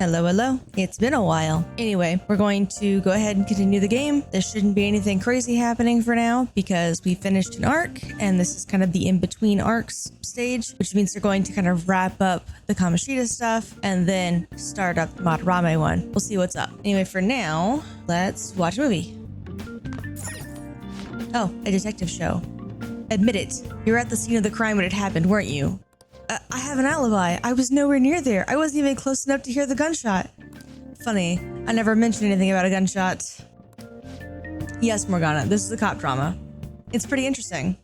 Hello, hello. It's been a while. Anyway, we're going to go ahead and continue the game. There shouldn't be anything crazy happening for now because we finished an arc and this is kind of the in-between arcs stage, which means they're going to kind of wrap up the Kamoshida stuff and then start up the Madarame one. We'll see what's up. Anyway, for now, let's watch a movie. Oh, a detective show. Admit it. You were at the scene of the crime when it happened, weren't you? I have an alibi. I was nowhere near there. I wasn't even close enough to hear the gunshot. Funny, I never mentioned anything about a gunshot. Yes, Morgana, this is a cop drama. It's pretty interesting.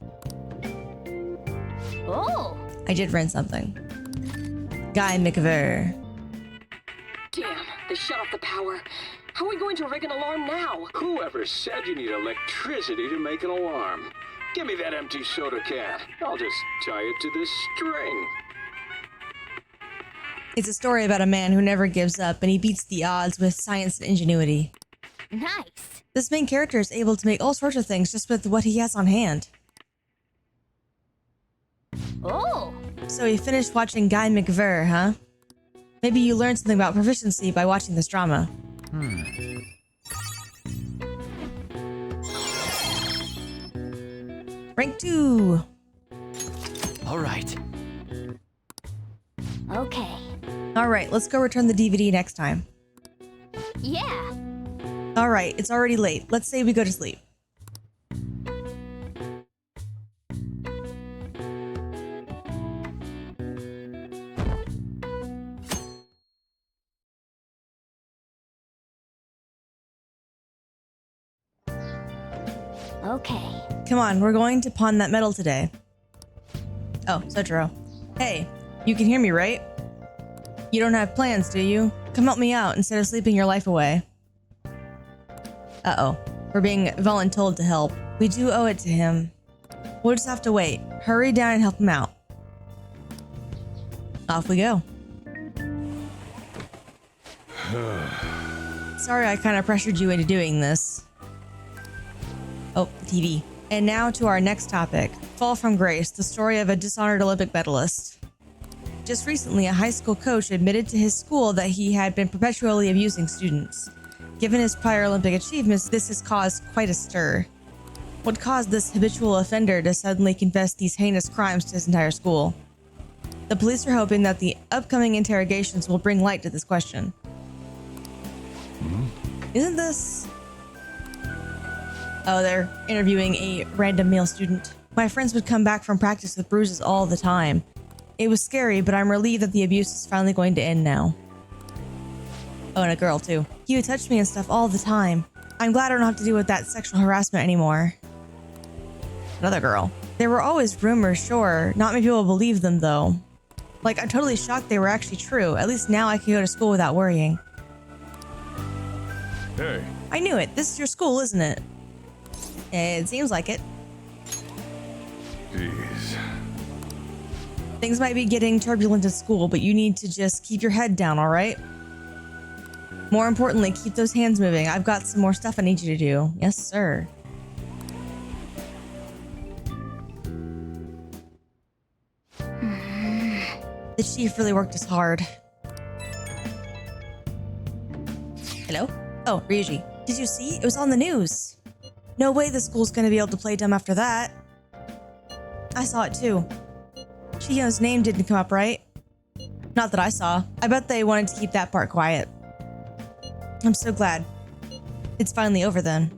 Oh! I did rent something. Guy McVer. Damn, they shut off the power. How are we going to rig an alarm now? Whoever said you need electricity to make an alarm? Give me that empty soda can. I'll just tie it to this string. It's a story about a man who never gives up and he beats the odds with science and ingenuity. Nice. This main character is able to make all sorts of things just with what he has on hand. Oh! So you finished watching Guy McVer, huh? Maybe you learned something about proficiency by watching this drama. Rank 2. All right. Okay. All right, let's go return the DVD next time. Yeah. All right, it's already late. Let's say we go to sleep. Okay. Come on, we're going to pawn that metal today. Oh, Sotaro. Hey, you can hear me, right? You don't have plans, do you? Come help me out instead of sleeping your life away. Uh-oh. We're being voluntold to help. We do owe it to him. We'll just have to wait. Hurry down and help him out. Off we go. Sorry I kind of pressured you into doing this. Oh, the TV. And now to our next topic. Fall from Grace, the story of a dishonored Olympic medalist. Just recently, a high school coach admitted to his school that he had been perpetually abusing students. Given his prior Olympic achievements, this has caused quite a stir. What caused this habitual offender to suddenly confess these heinous crimes to his entire school? The police are hoping that the upcoming interrogations will bring light to this question. Isn't this... Oh, they're interviewing a random male student. My friends would come back from practice with bruises all the time. It was scary, but I'm relieved that the abuse is finally going to end now. Oh, and a girl too. He would touch me and stuff all the time. I'm glad I don't have to deal with that sexual harassment anymore. Another girl. There were always rumors, sure. Not many people believe them though. Like, I'm totally shocked they were actually true. At least now I can go to school without worrying. Hey. I knew it. This is your school, isn't it? It seems like it. Jeez. Things might be getting turbulent at school, but you need to just keep your head down, all right? More importantly, keep those hands moving. I've got some more stuff I need you to do. Yes, sir. The chief really worked us hard. Hello? Oh, Ryuji. Did you see? It was on the news. No way the school's gonna be able to play dumb after that. I saw it too. Chiyo's name didn't come up, right? Not that I saw. I bet they wanted to keep that part quiet. I'm so glad. It's finally over then.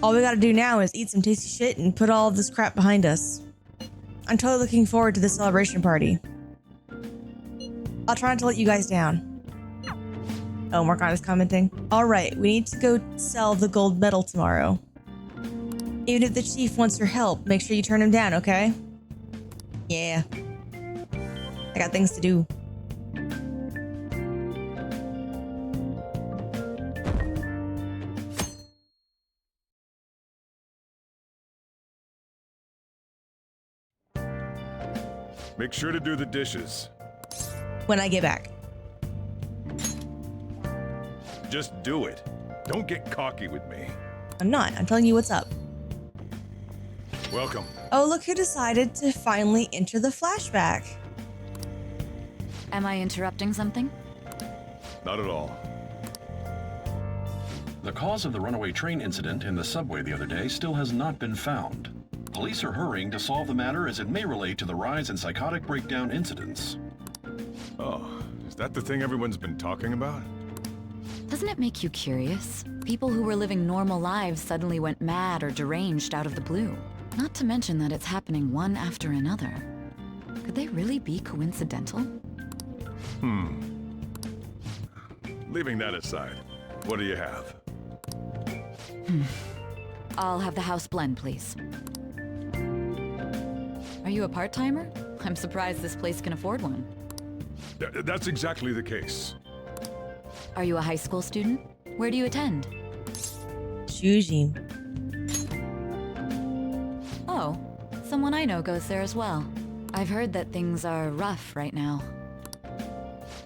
All we gotta do now is eat some tasty shit and put all of this crap behind us. I'm totally looking forward to the celebration party. I'll try not to let you guys down. Oh, Morgana's commenting. All right, we need to go sell the gold medal tomorrow. Even if the chief wants your help, make sure you turn him down, okay? Yeah. I got things to do. Make sure to do the dishes. When I get back. Just do it. Don't get cocky with me. I'm not. I'm telling you what's up. Welcome. Oh, look who decided to finally enter the flashback. Am I interrupting something? not at all. The cause of the runaway train incident in the subway the other day still has not been found. Police are hurrying to solve the matter as it may relate to the rise in psychotic breakdown incidents. Oh, is that the thing everyone's been talking about? Doesn't it make you curious? People who were living normal lives suddenly went mad or deranged out of the blue. Not to mention that it's happening one after another. Could they really be coincidental? Leaving that aside, what do you have? I'll have the house blend, please. Are you a part-timer? I'm surprised this place can afford one. That's exactly the case. Are you a high school student? Where do you attend? Shuji. Oh, someone I know goes there as well. I've heard that things are rough right now.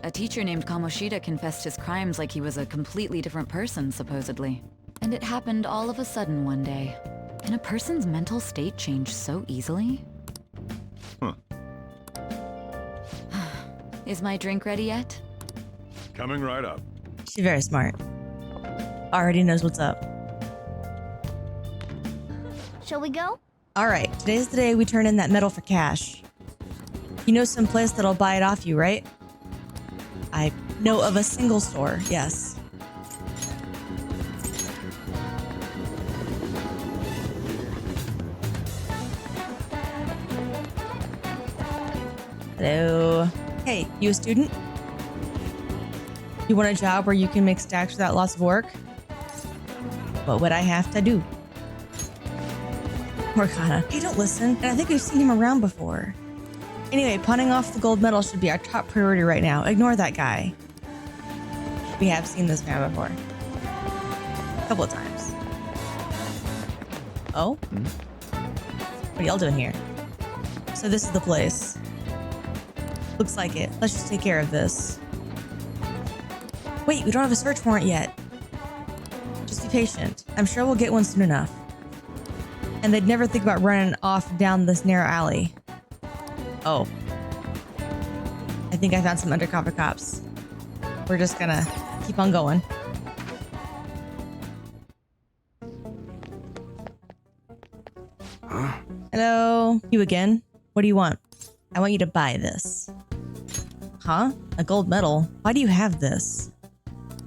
A teacher named Kamoshida confessed his crimes like he was a completely different person, supposedly. And it happened all of a sudden one day. Can a person's mental state change so easily? Huh. Is my drink ready yet? Coming right up. She's very smart. Already knows what's up. Shall we go? All right, today's the day we turn in that metal for cash. You know some place that'll buy it off you, right? I know of a single store, yes. Hello. Hey, you a student? You want a job where you can make stacks without lots of work? What would I have to do? Morgana. Hey, don't listen. And I think we've seen him around before. Anyway, pawning off the gold medal should be our top priority right now. Ignore that guy. We have seen this man before. A couple of times. Oh? What are y'all doing here? So this is the place. Looks like it. Let's just take care of this. Wait, we don't have a search warrant yet. Just be patient. I'm sure we'll get one soon enough. And they'd never think about running off down this narrow alley. Oh. I think I found some undercover cops. We're just gonna keep on going. Huh? Hello? You again? What do you want? I want you to buy this. Huh? A gold medal? Why do you have this?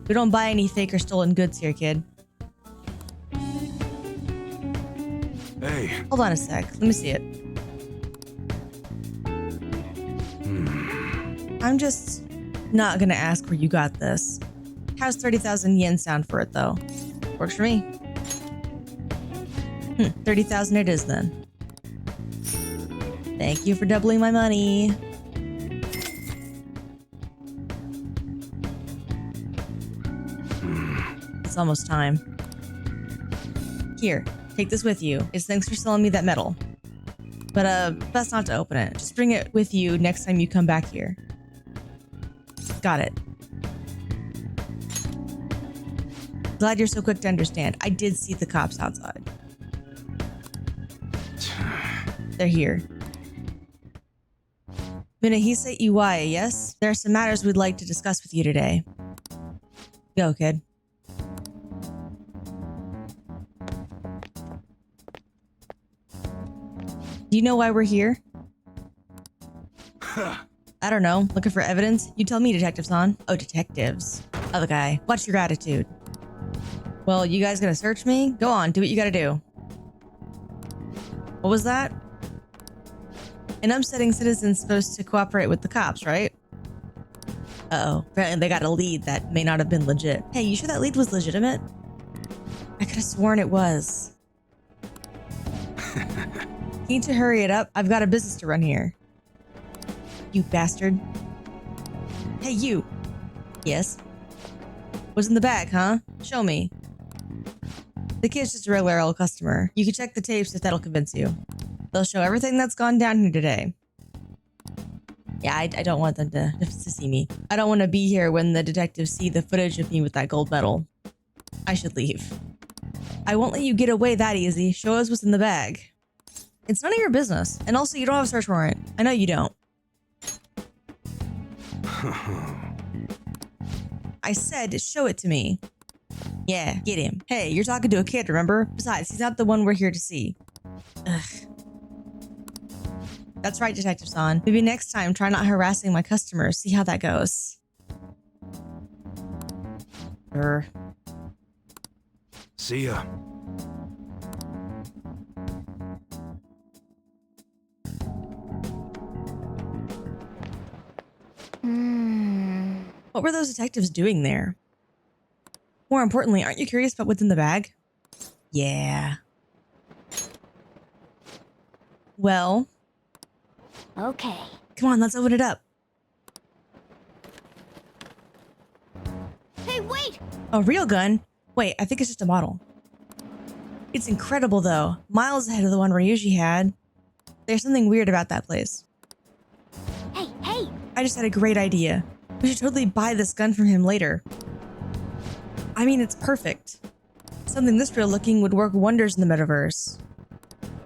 We don't buy any fake or stolen goods here, kid. Hey. Hold on a sec. Let me see it. I'm just not gonna ask where you got this. How's 30,000 yen sound for it, though? Works for me. 30,000 it is, then. Thank you for doubling my money. It's almost time. Here, take this with you. It's thanks for selling me that medal. But, best not to open it. Just bring it with you next time you come back here. Got it. Glad you're so quick to understand. I did see the cops outside. They're here. Minahisa Iwaya, yes? There are some matters we'd like to discuss with you today. Go, kid. Do you know why we're here? I don't know. Looking for evidence? You tell me, Detective-san. Oh, detectives. Other guy. What's your attitude? Well, you guys gonna search me? Go on, do what you gotta do. What was that? An upsetting citizen's supposed to cooperate with the cops, right? Uh-oh. Apparently they got a lead that may not have been legit. Hey, you sure that lead was legitimate? I could have sworn it was. Need to hurry it up. I've got a business to run here. You bastard. Hey, you. Yes? What's in the bag, huh? Show me. The kid's just a regular old customer. You can check the tapes if that'll convince you. They'll show everything that's gone down here today. Yeah, I don't want them to see me. I don't want to be here when the detectives see the footage of me with that gold medal. I should leave. I won't let you get away that easy. Show us what's in the bag. It's none of your business. And also, you don't have a search warrant. I know you don't. I said show it to me. Yeah, get him. Hey, you're talking to a kid, remember? Besides, he's not the one we're here to see. Ugh. That's right, Detective San. Maybe next time, try not harassing my customers. See how that goes. See ya. What were those detectives doing there? More importantly, aren't you curious about what's in the bag? Yeah. Well. Okay. Come on, let's open it up. Hey, wait! A real gun? Wait, I think it's just a model. It's incredible though. Miles ahead of the one Ryuji had. There's something weird about that place. Hey! I just had a great idea. We should totally buy this gun from him later. I mean, it's perfect. Something this real looking would work wonders in the metaverse.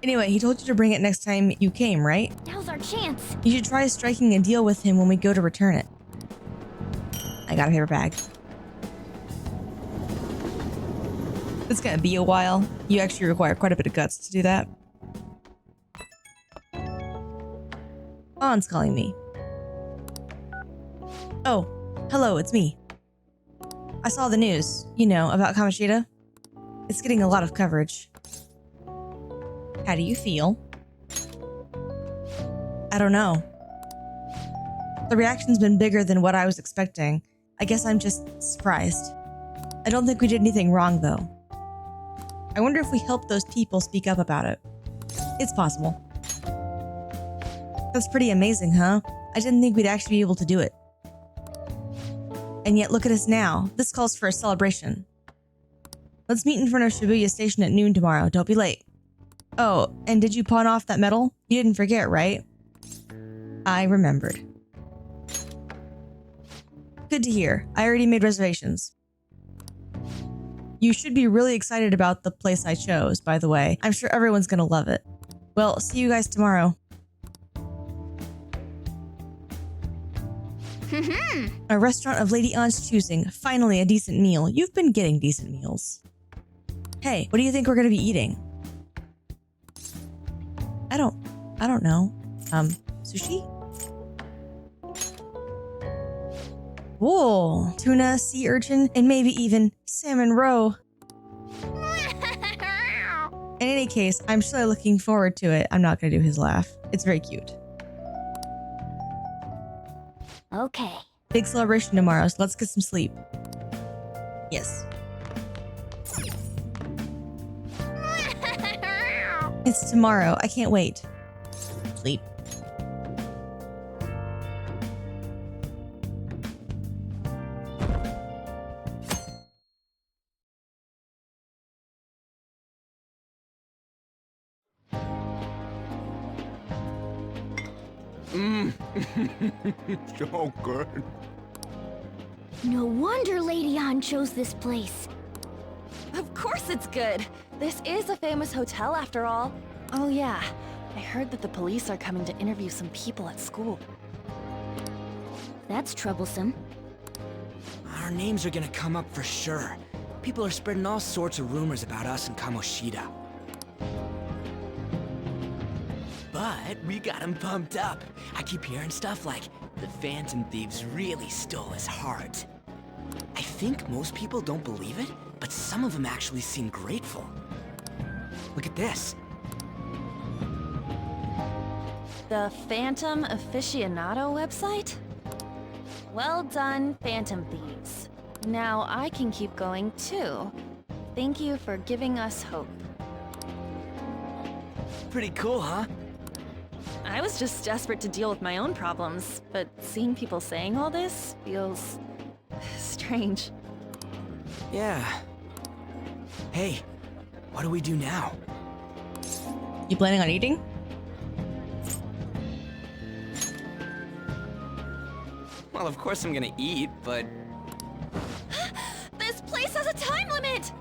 Anyway, he told you to bring it next time you came, right? Now's our chance. You should try striking a deal with him when we go to return it. I got a paper bag. It's gonna be a while. You actually require quite a bit of guts to do that. On's calling me. Oh, hello, it's me. I saw the news, you know, about Kamoshida. It's getting a lot of coverage. How do you feel? I don't know. The reaction's been bigger than what I was expecting. I guess I'm just surprised. I don't think we did anything wrong, though. I wonder if we helped those people speak up about it. It's possible. That's pretty amazing, huh? I didn't think we'd actually be able to do it. And yet look at us now. This calls for a celebration. Let's meet in front of Shibuya Station at noon tomorrow. Don't be late. Oh, and did you pawn off that medal? You didn't forget, right? I remembered. Good to hear. I already made reservations. You should be really excited about the place I chose, by the way. I'm sure everyone's gonna love it. Well, see you guys tomorrow. A restaurant of Lady An's choosing. Finally, a decent meal. You've been getting decent meals. Hey, what do you think we're gonna be eating? I don't know. Sushi? Whoa, tuna, sea urchin, and maybe even salmon roe. In any case, I'm still looking forward to it. I'm not gonna do his laugh. It's very cute. Okay. Big celebration tomorrow, so let's get some sleep. Yes. It's tomorrow. I can't wait. Sleep. So good. No wonder Lady Ann chose this place. Of course it's good. This is a famous hotel after all. Oh yeah, I heard that the police are coming to interview some people at school. That's troublesome. Our names are gonna come up for sure. People are spreading all sorts of rumors about us and Kamoshida. But we got him pumped up. I keep hearing stuff like, the Phantom Thieves really stole his heart. I think most people don't believe it, but some of them actually seem grateful. Look at this. The Phantom Aficionado website? Well done, Phantom Thieves. Now I can keep going too. Thank you for giving us hope. Pretty cool, huh? I was just desperate to deal with my own problems, but seeing people saying all this feels strange. Yeah. Hey, what do we do now? You planning on eating? Well, of course I'm gonna eat, but... This place has a time limit!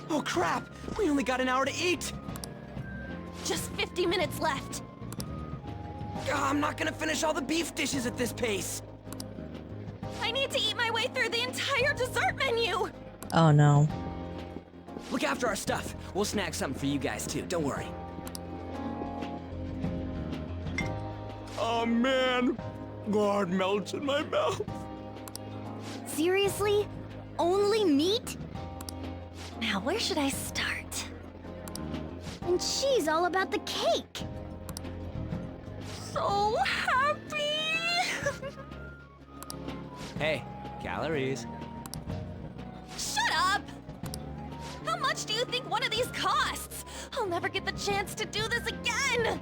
Oh crap! We only got an hour to eat! Just 50 minutes left. I'm not gonna finish all the beef dishes at this pace. I need to eat my way through the entire Oh no. Look after our stuff. We'll snag something for you guys too, don't worry. Oh man, God melts in my mouth. Seriously? Only meat? Now, where should I start? And she's all about the cake. So happy! Hey, calories. Shut up! How much do you think one of these costs? I'll never get the chance to do this again!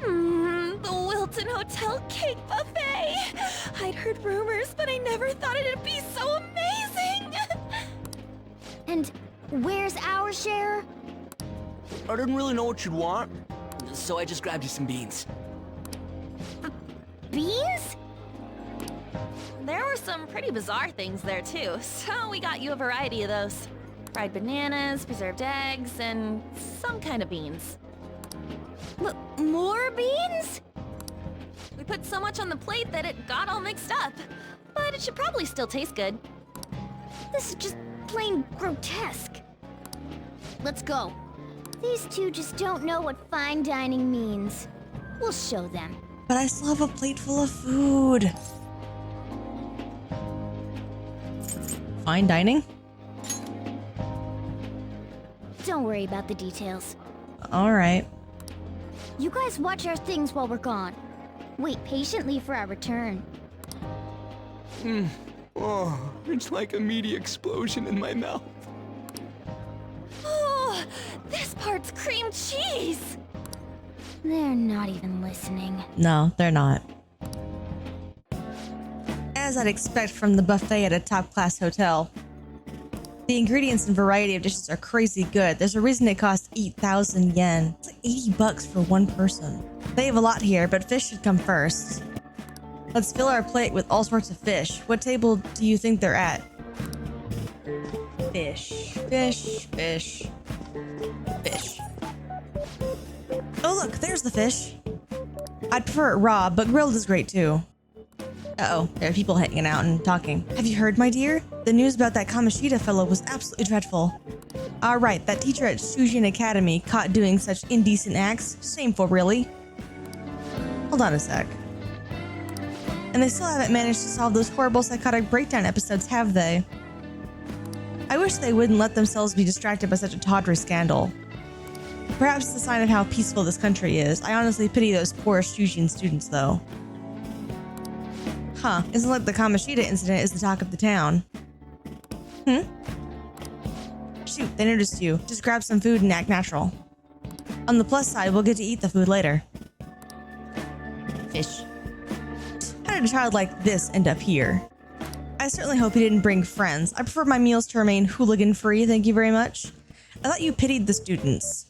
The Wilton Hotel Cake Buffet! I'd heard rumors, but I never thought it'd be so amazing! And where's our share? I didn't really know what you'd want, so I just grabbed you some beans. Beans? There were some pretty bizarre things there too, so we got you a variety of those. Fried bananas, preserved eggs, and some kind of beans. More beans? We put so much on the plate that it got all mixed up. But it should probably still taste good. This is just plain grotesque. Let's go. These two just don't know what fine dining means. We'll show them. But I still have a plate full of food. Fine dining? Don't worry about the details. All right. You guys watch our things while we're gone. Wait patiently for our return. Oh, it's like a meaty explosion in my mouth. Oh, this part's cream cheese! They're not even listening. No, they're not. As I'd expect from the buffet at a top-class hotel. The ingredients and variety of dishes are crazy good. There's a reason it costs 8,000 yen. It's like $80 for one person. They have a lot here, but fish should come first. Let's fill our plate with all sorts of fish. What table do you think they're at? Fish, fish, fish, fish. Oh look, there's the fish. I'd prefer it raw, but grilled is great too. Uh-oh, there are people hanging out and talking. Have you heard, my dear? The news about that Kamoshida fellow was absolutely dreadful. Right, that teacher at Shujin Academy caught doing such indecent acts. Shameful, really. Hold on a sec. And they still haven't managed to solve those horrible psychotic breakdown episodes, have they? I wish they wouldn't let themselves be distracted by such a tawdry scandal. Perhaps it's a sign of how peaceful this country is. I honestly pity those poor Shujin students, though. Huh, isn't like the Kamoshida incident is the talk of the town. Shoot, they noticed you. Just grab some food and act natural. On the plus side, we'll get to eat the food later. Fish. How did a child like this end up here? I certainly hope he didn't bring friends. I prefer my meals to remain hooligan-free, thank you very much. I thought you pitied the students.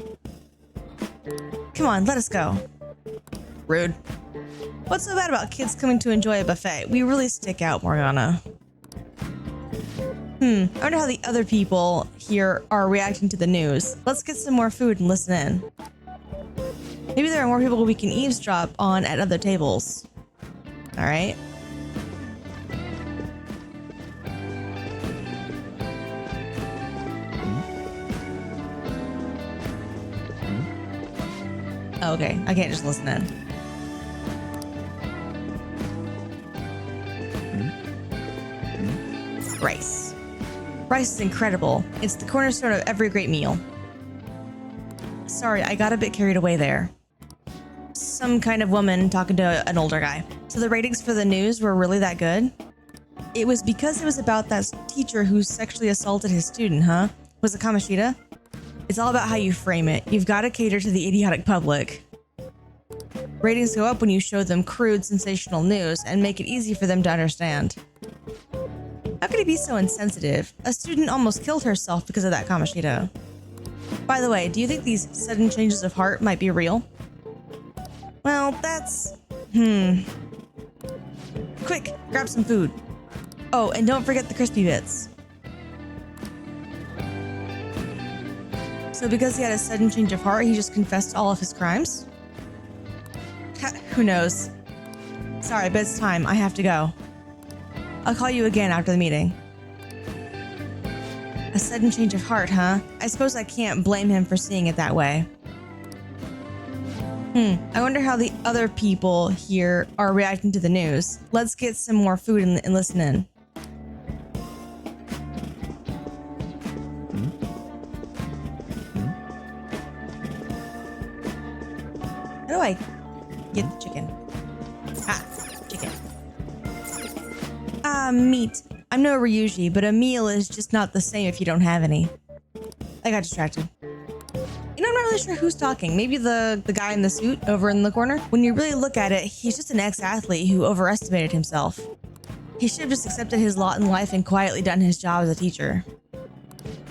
Come on, let us go. Rude. What's so bad about kids coming to enjoy a buffet? We really stick out, Morgana. I wonder how the other people here are reacting to the news. Let's get some more food and listen in. Maybe there are more people we can eavesdrop on at other tables. All right. Oh, okay, I can't just listen in. Rice. Rice is incredible. It's the cornerstone of every great meal. Sorry, I got a bit carried away there. Some kind of woman talking to an older guy. So the ratings for the news were really that good? It was because it was about that teacher who sexually assaulted his student, huh? Was it Kamoshida? It's all about how you frame it. You've got to cater to the idiotic public. Ratings go up when you show them crude, sensational news and make it easy for them to understand. How could he be so insensitive? A student almost killed herself because of that Kamoshida. By the way, do you think these sudden changes of heart might be real? Well, that's... Quick, grab some food. Oh, and don't forget the crispy bits. So because he had a sudden change of heart, he just confessed all of his crimes? Who knows? Sorry, but it's time. I have to go. I'll call you again after the meeting. A sudden change of heart, huh? I suppose I can't blame him for seeing it that way. I wonder how the other people here are reacting to the news. Let's get some more food and listen in. How do I get the chicken? Ah, chicken. Meat. I'm no Ryuji, but a meal is just not the same if you don't have any. I got distracted. You know, I'm not really sure who's talking. Maybe the guy in the suit over in the corner? When you really look at it, he's just an ex-athlete who overestimated himself. He should have just accepted his lot in life and quietly done his job as a teacher.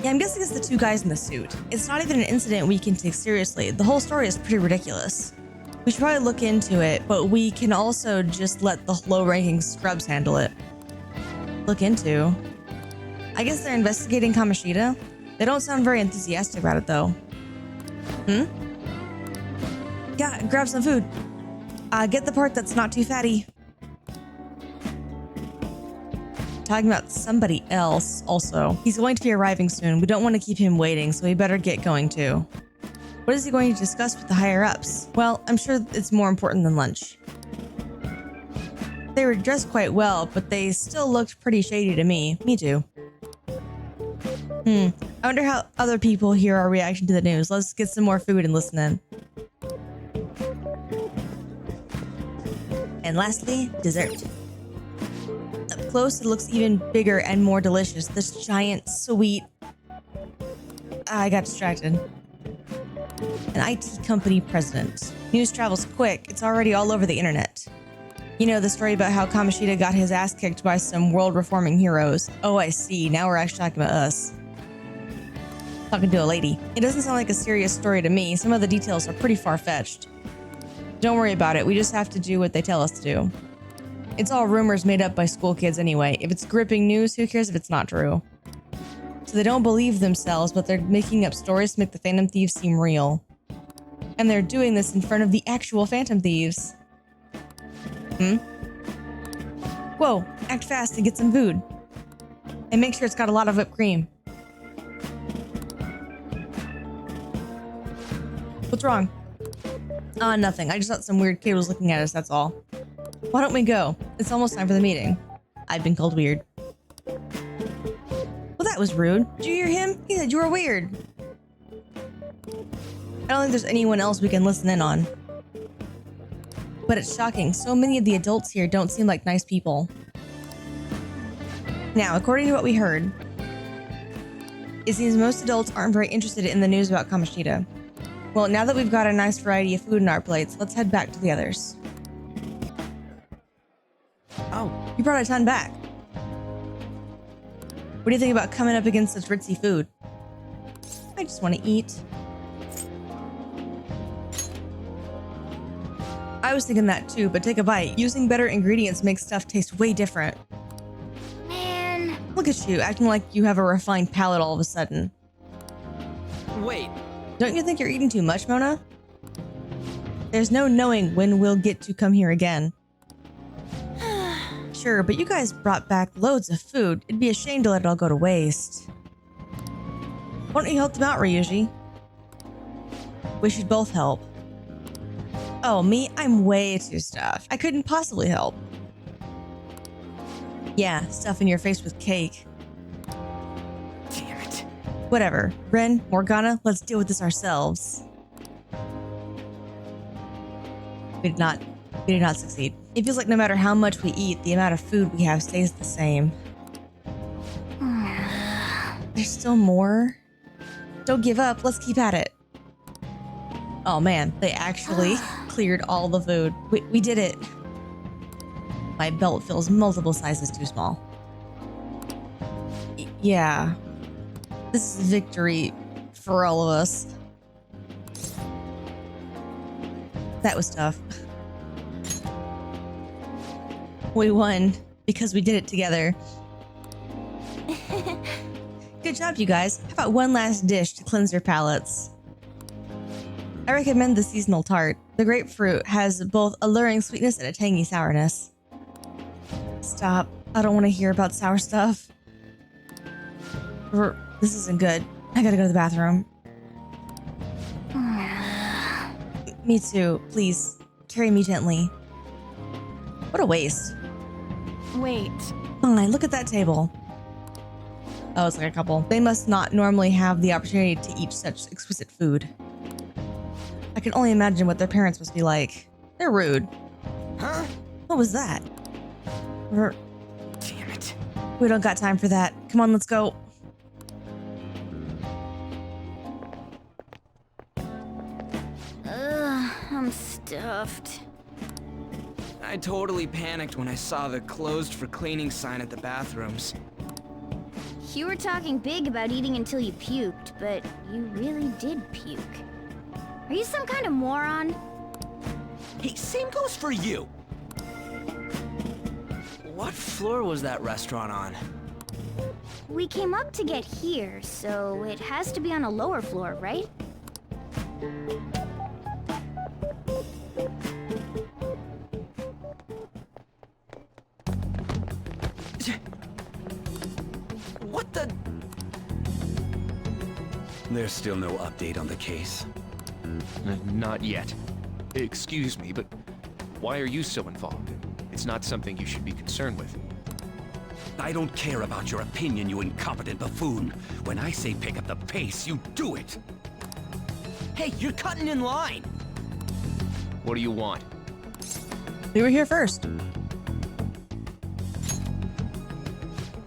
Yeah, I'm guessing it's the two guys in the suit. It's not even an incident we can take seriously. The whole story is pretty ridiculous. We should probably look into it, but we can also just let the low-ranking scrubs handle it. Look into? I guess they're investigating Kamoshida? They don't sound very enthusiastic about it, though. Yeah, grab some food. Get the part that's not too fatty. Talking about somebody else, also. He's going to be arriving soon. We don't want to keep him waiting, so we better get going, too. What is he going to discuss with the higher-ups? Well, I'm sure it's more important than lunch. They were dressed quite well, but they still looked pretty shady to me. Me too. I wonder how other people here are reacting to the news. Let's get some more food and listen in. And lastly, dessert. Up close, it looks even bigger and more delicious. This giant, sweet... I got distracted. An IT company president. News travels quick. It's already all over the internet. You know, the story about how Kamoshida got his ass kicked by some world-reforming heroes. Oh, I see. Now we're actually talking about us. Talking to a lady. It doesn't sound like a serious story to me. Some of the details are pretty far-fetched. Don't worry about it. We just have to do what they tell us to do. It's all rumors made up by school kids anyway. If it's gripping news, who cares if it's not true? So they don't believe themselves, but they're making up stories to make the Phantom Thieves seem real. And they're doing this in front of the actual Phantom Thieves. Whoa, act fast and get some food. And make sure it's got a lot of whipped cream. What's wrong? Nothing. I just thought some weird kid was looking at us, that's all. Why don't we go? It's almost time for the meeting. I've been called weird. Well, that was rude. Did you hear him? He said you were weird. I don't think there's anyone else we can listen in on. But it's shocking. So many of the adults here don't seem like nice people. Now, according to what we heard, it seems most adults aren't very interested in the news about Kamoshida. Well, now that we've got a nice variety of food in our plates, let's head back to the others. Oh, you brought a ton back. What do you think about coming up against such ritzy food? I just want to eat. I was thinking that too, but take a bite. Using better ingredients makes stuff taste way different. Man. Look at you, acting like you have a refined palate all of a sudden. Wait. Don't you think you're eating too much, Mona? There's no knowing when we'll get to come here again. Sure, but you guys brought back loads of food. It'd be a shame to let it all go to waste. Why don't you help them out, Ryuji? We should both help. Oh, me? I'm way too stuffed. I couldn't possibly help. Yeah, stuffing your face with cake. Damn it. Whatever. Ren, Morgana, let's deal with this ourselves. We did not succeed. It feels like no matter how much we eat, the amount of food we have stays the same. There's still more? Don't give up. Let's keep at it. Oh man, they actually cleared all the food. We did it. My belt feels multiple sizes too small. Yeah. This is victory for all of us. That was tough. We won because we did it together. Good job, you guys. How about one last dish to cleanse your palates? I recommend the seasonal tart. The grapefruit has both alluring sweetness and a tangy sourness. Stop. I don't want to hear about sour stuff. This isn't good. I gotta go to the bathroom. Me too. Please, carry me gently. What a waste. Wait. Fine, look at that table. Oh, it's like a couple. They must not normally have the opportunity to eat such exquisite food. I can only imagine what their parents must be like. They're rude. Huh? What was that? Damn it. We don't got time for that. Come on, let's go. I'm stuffed. I totally panicked when I saw the closed for cleaning sign at the bathrooms. You were talking big about eating until you puked, but you really did puke. Are you some kind of moron? Hey, same goes for you. What floor was that restaurant on? We came up to get here, so it has to be on a lower floor, right? What the? There's still no update on the case. Not yet. Excuse me, but why are you so involved? It's not something you should be concerned with. I don't care about your opinion, you incompetent buffoon. When I say pick up the pace, you do it. Hey, you're cutting in line. What do you want? We were here first.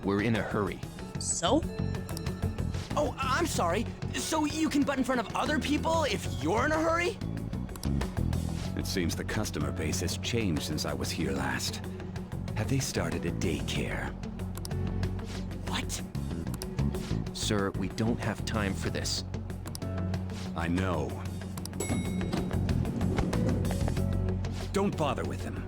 We're in a hurry. So? Oh, I'm sorry. So you can butt in front of other people if you're in a hurry? It seems the customer base has changed since I was here last. Have they started a daycare? What? Sir, we don't have time for this. I know. Don't bother with him.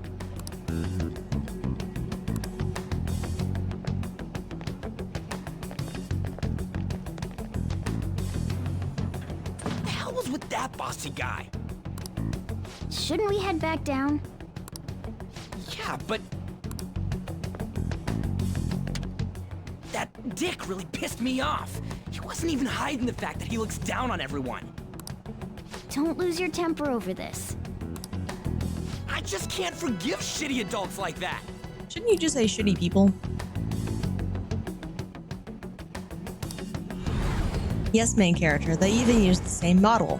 What the hell was with that bossy guy? Shouldn't we head back down? Yeah, but... that dick really pissed me off. He wasn't even hiding the fact that he looks down on everyone. Don't lose your temper over this. I just can't forgive shitty adults like that. Shouldn't you just say shitty people? Yes, main character. They even used the same model.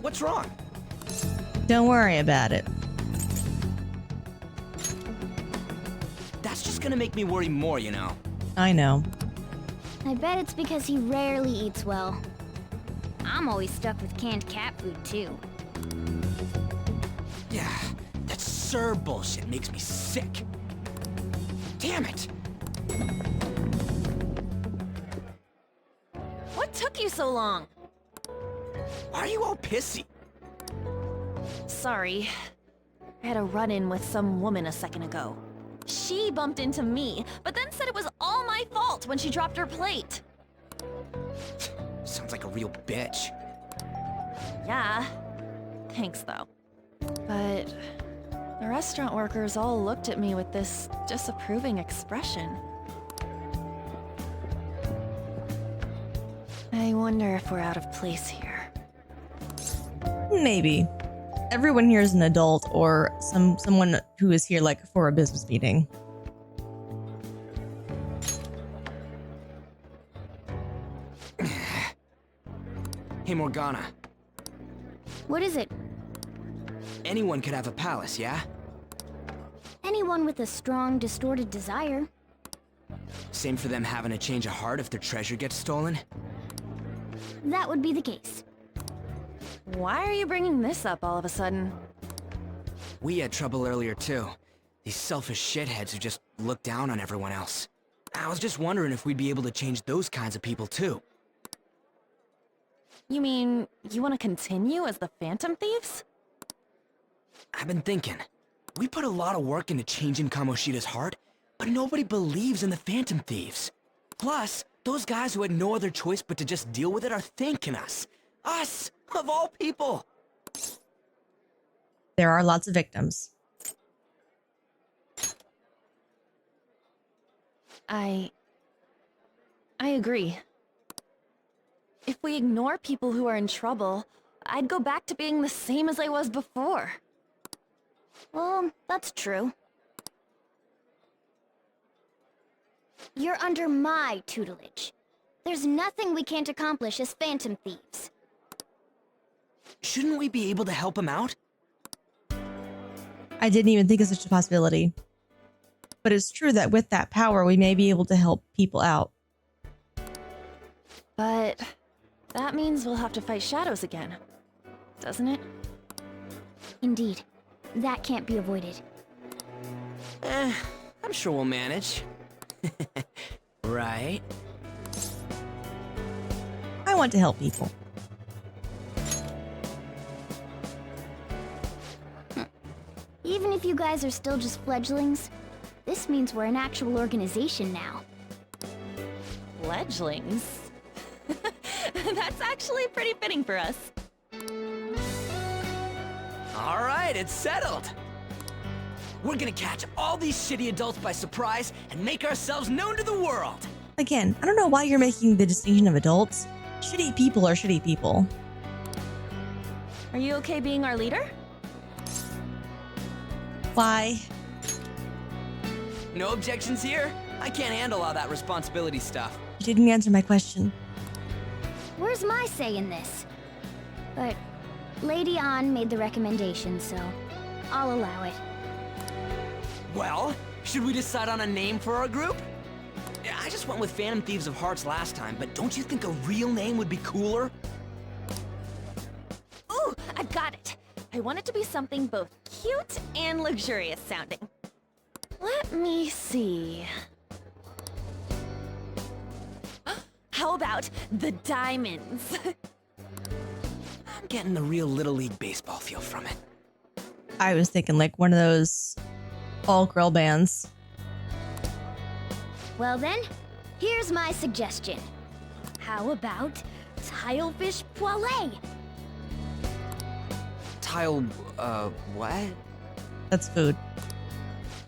What's wrong? Don't worry about it. That's just gonna make me worry more, you know. I know. I bet it's because he rarely eats well. I'm always stuck with canned cat food, too. Yeah, that Sir bullshit makes me sick. Damn it! What took you so long? Why are you all pissy? Sorry. I had a run-in with some woman a second ago. She bumped into me, but then said it was all my fault when she dropped her plate. Sounds like a real bitch. Yeah. Thanks, though. But the restaurant workers all looked at me with this disapproving expression. I wonder if we're out of place here. Maybe. Everyone here is an adult or someone who is here like for a business meeting. Hey, Morgana. What is it? Anyone could have a palace, yeah? Anyone with a strong, distorted desire. Same for them having a change of heart if their treasure gets stolen? That would be the case. Why are you bringing this up all of a sudden? We had trouble earlier, too. These selfish shitheads who just look down on everyone else. I was just wondering if we'd be able to change those kinds of people, too. You mean, you want to continue as the Phantom Thieves? I've been thinking. We put a lot of work into changing Kamoshida's heart, but nobody believes in the Phantom Thieves. Plus, those guys who had no other choice but to just deal with it are thanking us. Us, of all people! There are lots of victims. I agree. If we ignore people who are in trouble, I'd go back to being the same as I was before. Well, that's true. You're under my tutelage. There's nothing we can't accomplish as Phantom Thieves. Shouldn't we be able to help him out? I didn't even think of such a possibility. But it's true that with that power, we may be able to help people out. But that means we'll have to fight shadows again, doesn't it? Indeed. That can't be avoided. I'm sure we'll manage. Right? I want to help people. Even if you guys are still just fledglings, this means we're an actual organization now. Fledglings? That's actually pretty fitting for us. All right, it's settled. We're gonna catch all these shitty adults by surprise and make ourselves known to the world. Again, I don't know why you're making the distinction of adults. Shitty people are shitty people. Are you okay being our leader? Why? No objections here? I can't handle all that responsibility stuff. You didn't answer my question. Where's my say in this? But Lady An made the recommendation, so I'll allow it. Well, should we decide on a name for our group? I just went with Phantom Thieves of Hearts last time, but don't you think a real name would be cooler? Ooh, I've got it. I want it to be something both cute and luxurious sounding. Let me see. How about the Diamonds? I'm getting the real Little League Baseball feel from it. I was thinking like one of those all-girl bands. Well then, here's my suggestion. How about Tilefish Poêlée? What? That's food.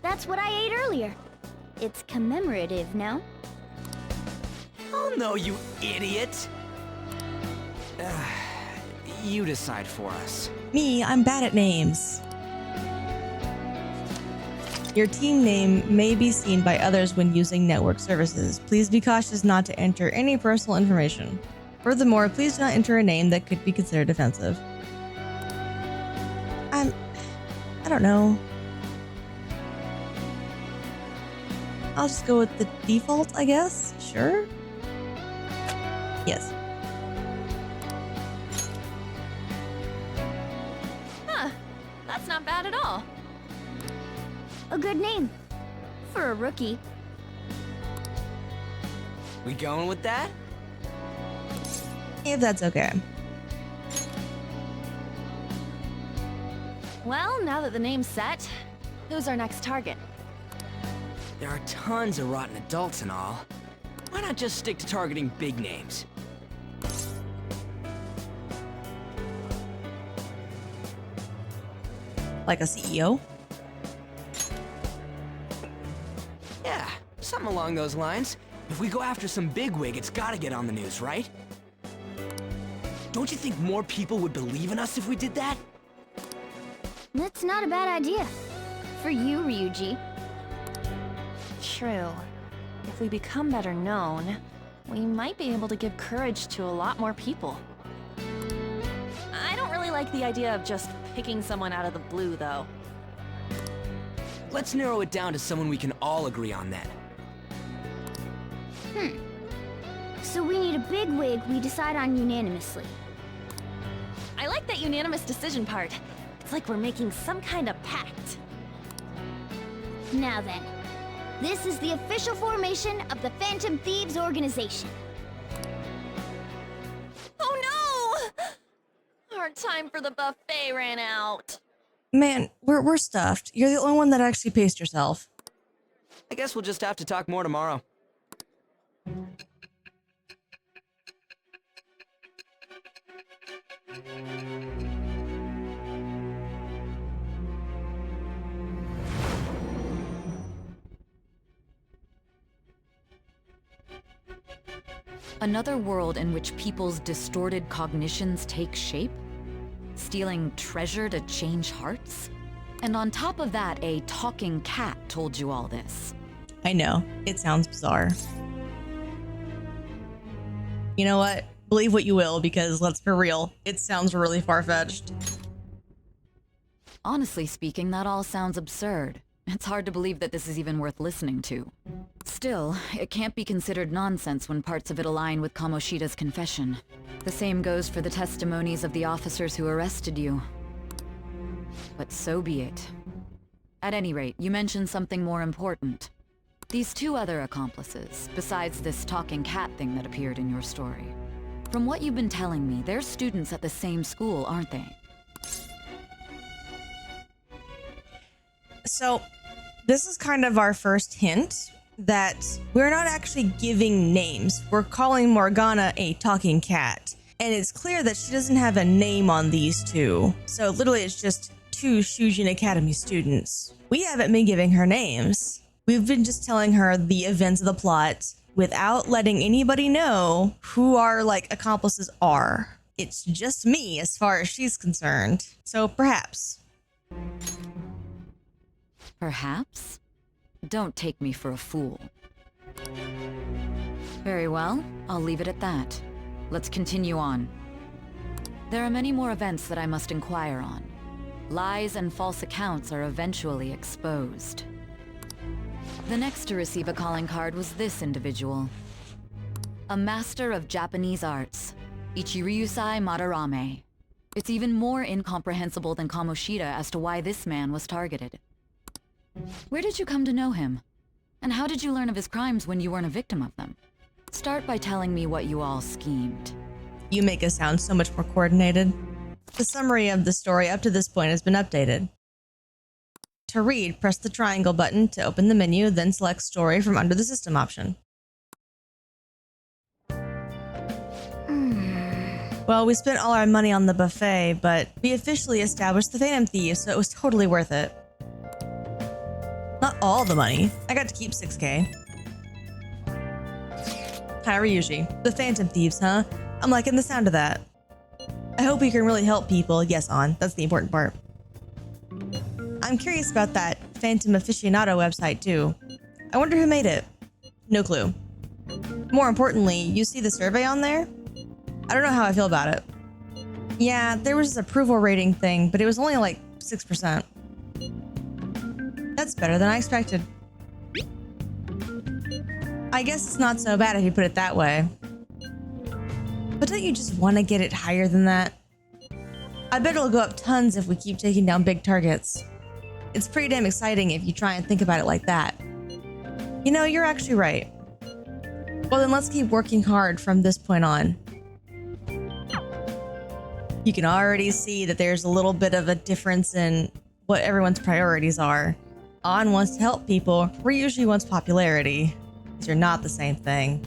That's what I ate earlier. It's commemorative, no? Oh no, you idiot! You decide for us. Me, I'm bad at names. Your team name may be seen by others when using network services. Please be cautious not to enter any personal information. Furthermore, please do not enter a name that could be considered offensive. I don't know. I'll just go with the default, I guess. Sure. Yes. Huh, that's not bad at all. A good name. For a rookie. We going with that? If that's okay. Well, now that the name's set, who's our next target? There are tons of rotten adults and all. Why not just stick to targeting big names? Like a CEO? Yeah, something along those lines. If we go after some bigwig, it's gotta get on the news, right? Don't you think more people would believe in us if we did that? That's not a bad idea. For you, Ryuji. True. If we become better known, we might be able to give courage to a lot more people. I don't really like the idea of just picking someone out of the blue, though. Let's narrow it down to someone we can all agree on then. So we need a bigwig we decide on unanimously. I like that unanimous decision part. It's like we're making some kind of pact. Now then, this is the official formation of the Phantom Thieves organization. Oh no! Our time for the buffet ran out. Man, we're stuffed. You're the only one that actually paced yourself. I guess we'll just have to talk more tomorrow. Another world in which people's distorted cognitions take shape? Stealing treasure to change hearts? And on top of that, a talking cat told you all this. I know, it sounds bizarre. You know what? Believe what you will, because let's be real, it sounds really far-fetched. Honestly speaking, that all sounds absurd. It's hard to believe that this is even worth listening to. Still, it can't be considered nonsense when parts of it align with Kamoshida's confession. The same goes for the testimonies of the officers who arrested you. But so be it. At any rate, you mentioned something more important. These two other accomplices, besides this talking cat thing that appeared in your story. From what you've been telling me, they're students at the same school, aren't they? So, this is kind of our first hint that we're not actually giving names. We're calling Morgana a talking cat. And it's clear that she doesn't have a name on these two. So literally it's just two Shujin Academy students. We haven't been giving her names. We've been just telling her the events of the plot without letting anybody know who our accomplices are. It's just me as far as she's concerned. So perhaps. Perhaps? Don't take me for a fool. Very well, I'll leave it at that. Let's continue on. There are many more events that I must inquire on. Lies and false accounts are eventually exposed. The next to receive a calling card was this individual. A master of Japanese arts, Ichiryusai Madarame. It's even more incomprehensible than Kamoshida as to why this man was targeted. Where did you come to know him? And how did you learn of his crimes when you weren't a victim of them? Start by telling me what you all schemed. You make us sound so much more coordinated. The summary of the story up to this point has been updated. To read, press the triangle button to open the menu, then select Story from under the System option. Well, we spent all our money on the buffet, but we officially established the Phantom Thieves, so it was totally worth it. Not all the money. I got to keep 6K. Hi, Ryuji. The Phantom Thieves, huh? I'm liking the sound of that. I hope we can really help people. Yes, On. That's the important part. I'm curious about that Phantom Aficionado website, too. I wonder who made it. No clue. More importantly, you see the survey on there? I don't know how I feel about it. Yeah, there was this approval rating thing, but it was only 6%. That's better than I expected. I guess it's not so bad if you put it that way. But don't you just want to get it higher than that? I bet it'll go up tons if we keep taking down big targets. It's pretty damn exciting if you try and think about it like that. You know, you're actually right. Well, then let's keep working hard from this point on. You can already see that there's a little bit of a difference in what everyone's priorities are. On wants to help people, Ryuji wants popularity. These are not the same thing.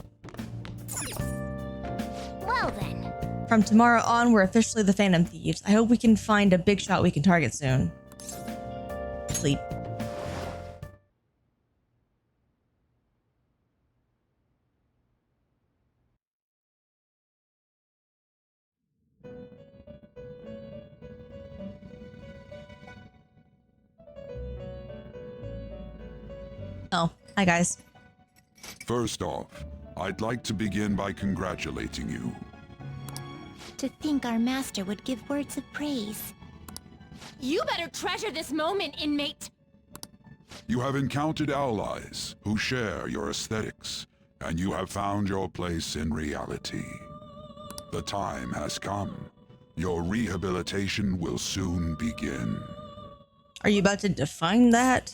Well then. From tomorrow on, we're officially the Phantom Thieves. I hope we can find a big shot we can target soon. Sleep. Oh, hi guys. First off, I'd like to begin by congratulating you. To think our master would give words of praise. You better treasure this moment, inmate! You have encountered allies who share your aesthetics, and you have found your place in reality. The time has come. Your rehabilitation will soon begin. Are you about to define that?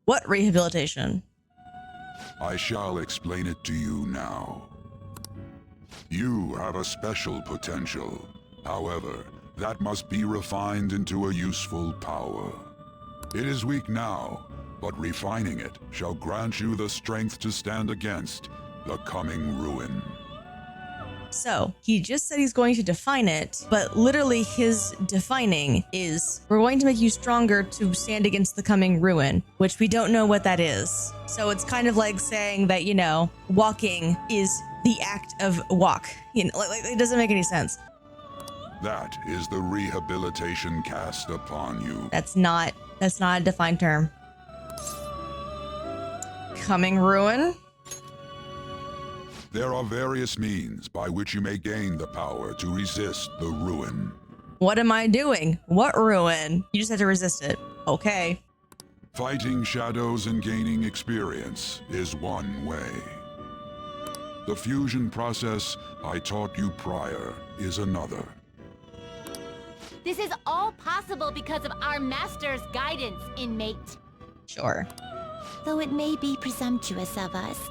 What rehabilitation? I shall explain it to you now. You have a special potential. However, that must be refined into a useful power. It is weak now, but refining it shall grant you the strength to stand against the coming ruin. So he just said he's going to define it, but literally his defining is we're going to make you stronger to stand against the coming ruin, which we don't know what that is. So it's kind of like saying that, you know, walking is the act of walk. You know, like it doesn't make any sense. That is the rehabilitation cast upon you. That's not a defined term. Coming ruin? There are various means by which you may gain the power to resist the ruin. What am I doing? What ruin? You just have to resist it. Okay. Fighting shadows and gaining experience is one way. The fusion process I taught you prior is another. This is all possible because of our master's guidance, inmate. Sure. Though it may be presumptuous of us,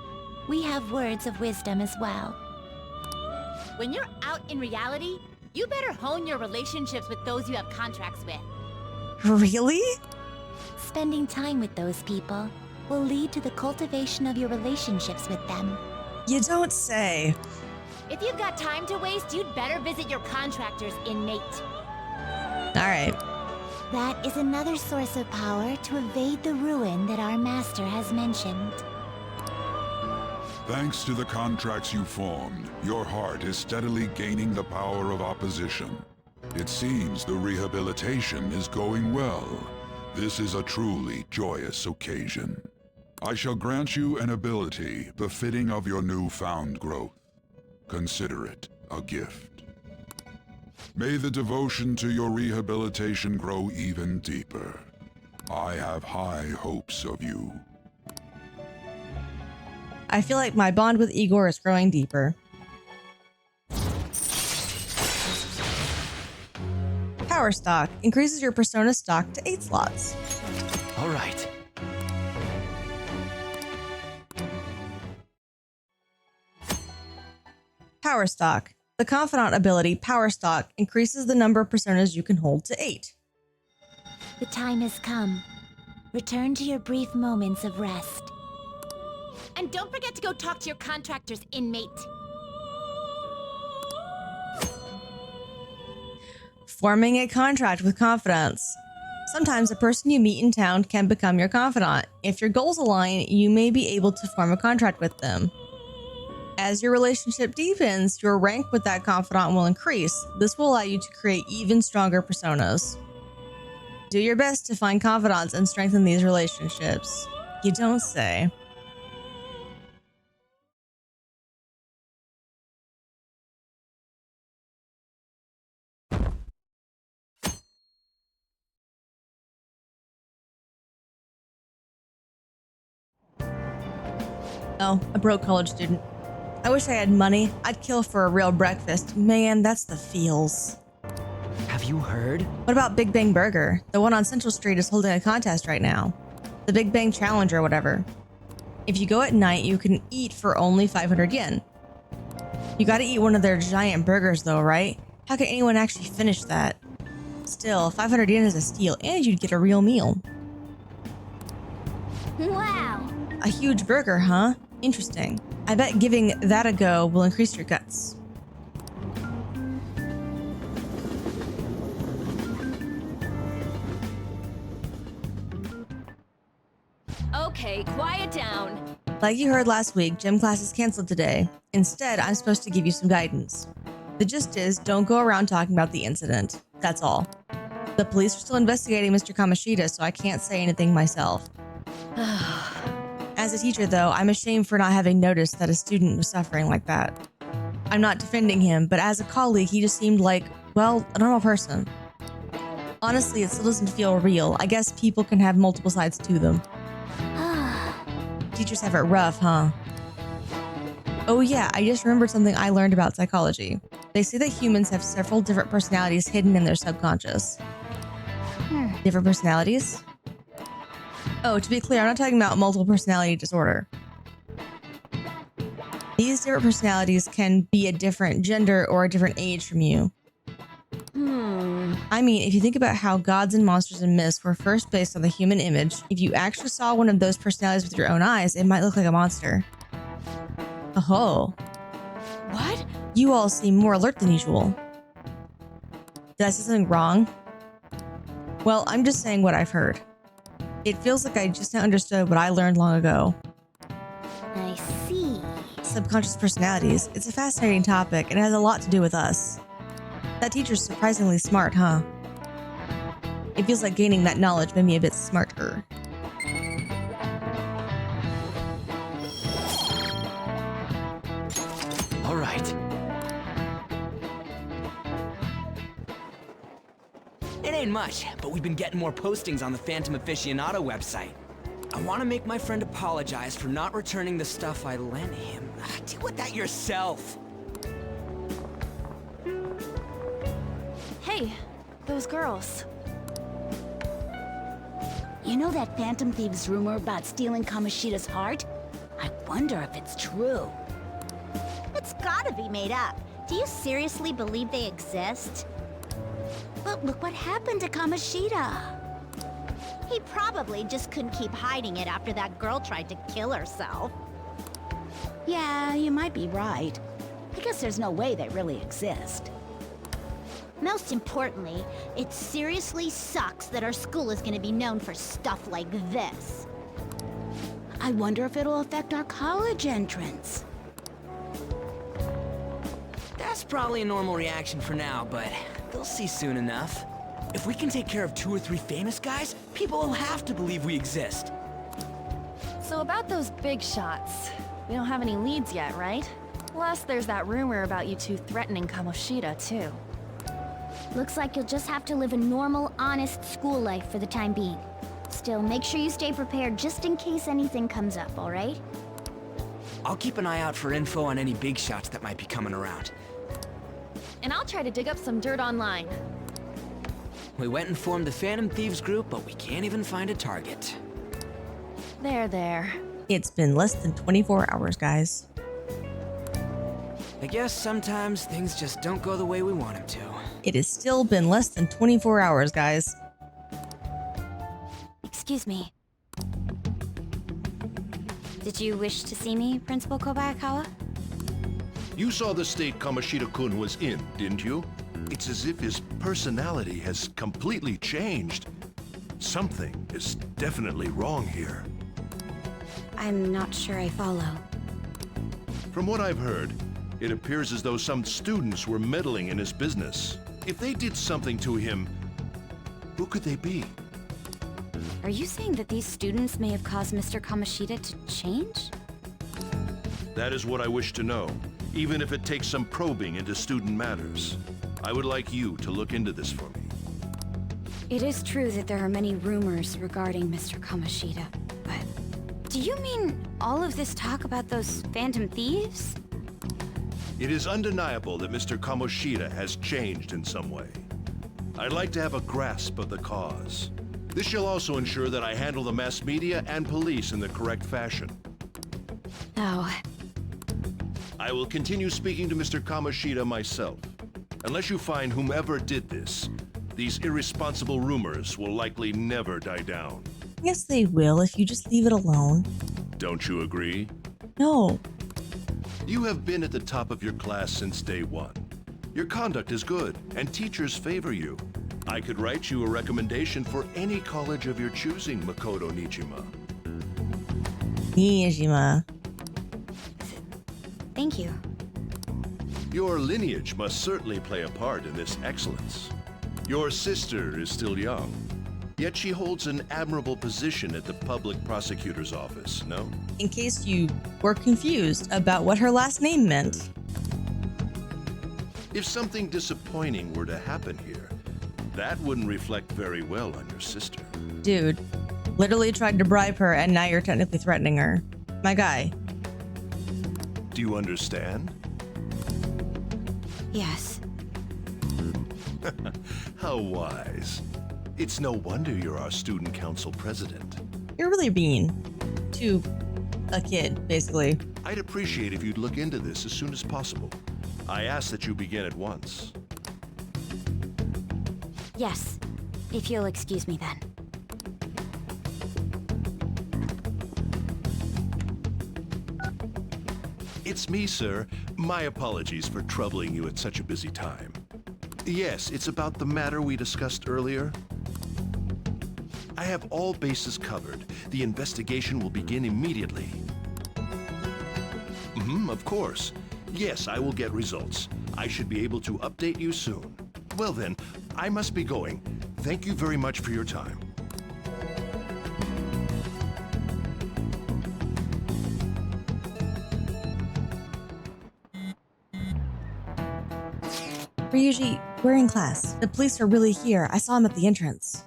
we have words of wisdom as well. When you're out in reality, you better hone your relationships with those you have contracts with. Really? Spending time with those people will lead to the cultivation of your relationships with them. You don't say. If you've got time to waste, you'd better visit your contractors, inmate. All right. That is another source of power to evade the ruin that our master has mentioned. Thanks to the contracts you formed, your heart is steadily gaining the power of opposition. It seems the rehabilitation is going well. This is a truly joyous occasion. I shall grant you an ability befitting of your newfound growth. Consider it a gift. May the devotion to your rehabilitation grow even deeper. I have high hopes of you. I feel like my bond with Igor is growing deeper. Power stock increases your persona stock to 8 slots. All right. Power stock. The confidant ability, Power stock, increases the number of personas you can hold to 8. The time has come. Return to your brief moments of rest. And don't forget to go talk to your contractors, inmate. Forming a contract with confidants. Sometimes a person you meet in town can become your confidant. If your goals align, you may be able to form a contract with them. As your relationship deepens, your rank with that confidant will increase. This will allow you to create even stronger personas. Do your best to find confidants and strengthen these relationships. You don't say. Oh, a broke college student. I wish I had money. I'd kill for a real breakfast. Man, that's the feels. Have you heard? What about Big Bang Burger? The one on Central Street is holding a contest right now. The Big Bang Challenge or whatever. If you go at night, you can eat for only 500 yen. You gotta eat one of their giant burgers though, right? How can anyone actually finish that? Still, 500 yen is a steal and you'd get a real meal. Wow! A huge burger, huh? Interesting. I bet giving that a go will increase your guts. Okay, quiet down. Like you heard last week, gym class is canceled today. Instead, I'm supposed to give you some guidance. The gist is, don't go around talking about the incident. That's all. The police are still investigating Mr. Kamoshida, so I can't say anything myself. As a teacher, though, I'm ashamed for not having noticed that a student was suffering like that. I'm not defending him, but as a colleague, he just seemed like, well, a normal person. Honestly, it still doesn't feel real. I guess people can have multiple sides to them. Teachers have it rough, huh? Oh yeah, I just remembered something I learned about psychology. They say that humans have several different personalities hidden in their subconscious. Different personalities? Oh, to be clear, I'm not talking about multiple personality disorder. These different personalities can be a different gender or a different age from you. I mean, if you think about how gods and monsters and myths were first based on the human image, if you actually saw one of those personalities with your own eyes, it might look like a monster. Oh. What? You all seem more alert than usual. Did I say something wrong? Well, I'm just saying what I've heard. It feels like I just now understood what I learned long ago. I see. Subconscious personalities. It's a fascinating topic and it has a lot to do with us. That teacher's surprisingly smart, huh? It feels like gaining that knowledge made me a bit smarter. All right. It ain't much, but we've been getting more postings on the Phantom Aficionado website. I want to make my friend apologize for not returning the stuff I lent him. Deal with that yourself. Hey, those girls. You know that Phantom Thieves rumor about stealing Kamoshida's heart? I wonder if it's true. It's gotta be made up. Do you seriously believe they exist? But look what happened to Kamoshida. He probably just couldn't keep hiding it after that girl tried to kill herself. Yeah, you might be right. I guess there's no way they really exist. Most importantly, it seriously sucks that our school is gonna be known for stuff like this. I wonder if it'll affect our college entrance. That's probably a normal reaction for now, but they'll see soon enough. If we can take care of 2 or 3 famous guys, people will have to believe we exist. So about those big shots, we don't have any leads yet, right? Plus, there's that rumor about you two threatening Kamoshida, too. Looks like you'll just have to live a normal, honest school life for the time being. Still, make sure you stay prepared just in case anything comes up, alright? I'll keep an eye out for info on any big shots that might be coming around. And I'll try to dig up some dirt online. We went and formed the Phantom Thieves group, but we can't even find a target. There. It's been less than 24 hours, guys. I guess sometimes things just don't go the way we want them to. It has still been less than 24 hours, guys. Excuse me. Did you wish to see me, Principal Kobayakawa? You saw the state Kamoshida-kun was in, didn't you? It's as if his personality has completely changed. Something is definitely wrong here. I'm not sure I follow. From what I've heard, it appears as though some students were meddling in his business. If they did something to him, who could they be? Are you saying that these students may have caused Mr. Kamoshida to change? That is what I wish to know, even if it takes some probing into student matters. I would like you to look into this for me. It is true that there are many rumors regarding Mr. Kamoshida, but do you mean all of this talk about those Phantom Thieves? It is undeniable that Mr. Kamoshida has changed in some way. I'd like to have a grasp of the cause. This shall also ensure that I handle the mass media and police in the correct fashion. Oh. I will continue speaking to Mr. Kamoshida myself. Unless you find whomever did this, these irresponsible rumors will likely never die down. Yes, they will if you just leave it alone. Don't you agree? No. You have been at the top of your class since day one. Your conduct is good, and teachers favor you. I could write you a recommendation for any college of your choosing, Makoto Nijima. Nijima. Thank you. Your lineage must certainly play a part in this excellence. Your sister is still young, yet she holds an admirable position at the public prosecutor's office, no? In case you were confused about what her last name meant. If something disappointing were to happen here, that wouldn't reflect very well on your sister. Dude, literally tried to bribe her and now you're technically threatening her. My guy. Do you understand? Yes. How wise. It's no wonder you're our student council president. You're really mean. To a kid, basically. I'd appreciate if you'd look into this as soon as possible. I ask that you begin at once. Yes. If you'll excuse me then. It's me, sir. My apologies for troubling you at such a busy time. Yes, it's about the matter we discussed earlier. I have all bases covered. The investigation will begin immediately. Of course. Yes, I will get results. I should be able to update you soon. Well then, I must be going. Thank you very much for your time. Ryuji, we're in class. The police are really here. I saw them at the entrance.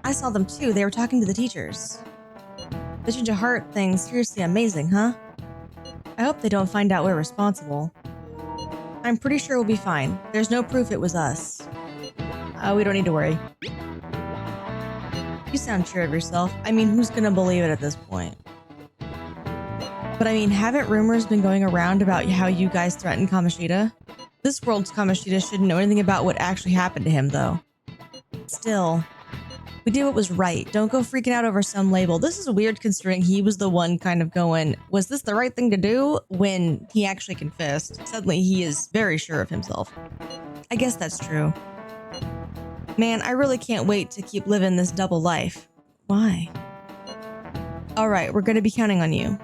I saw them too. They were talking to the teachers. The change of heart thing, seriously amazing, huh? I hope they don't find out we're responsible. I'm pretty sure we'll be fine. There's no proof it was us. We don't need to worry. You sound sure of yourself. I mean, who's gonna believe it at this point? But I mean, haven't rumors been going around about how you guys threatened Kamoshida? This world's Kamoshida shouldn't know anything about what actually happened to him, though. Still, we did what was right. Don't go freaking out over some label. This is weird considering he was the one kind of going, was this the right thing to do? When he actually confessed. Suddenly he is very sure of himself. I guess that's true. Man, I really can't wait to keep living this double life. Why? Alright, we're gonna be counting on you.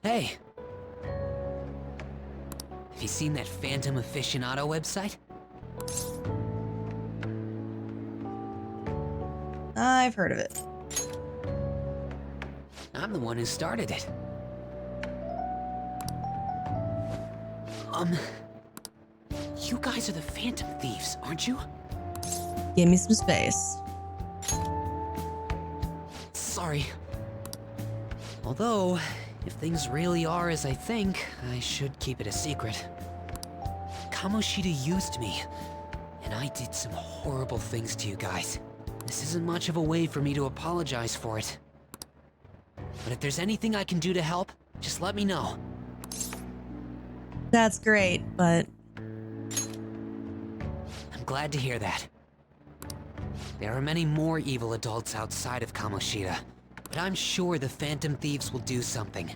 Hey! Have you seen that Phantom Aficionado website? I've heard of it. I'm the one who started it. You guys are the Phantom Thieves, aren't you? Give me some space. Sorry. Although, if things really are as I think, I should keep it a secret. Kamoshida used me, and I did some horrible things to you guys. This isn't much of a way for me to apologize for it. But if there's anything I can do to help, just let me know. That's great, but... I'm glad to hear that. There are many more evil adults outside of Kamoshida, but I'm sure the Phantom Thieves will do something.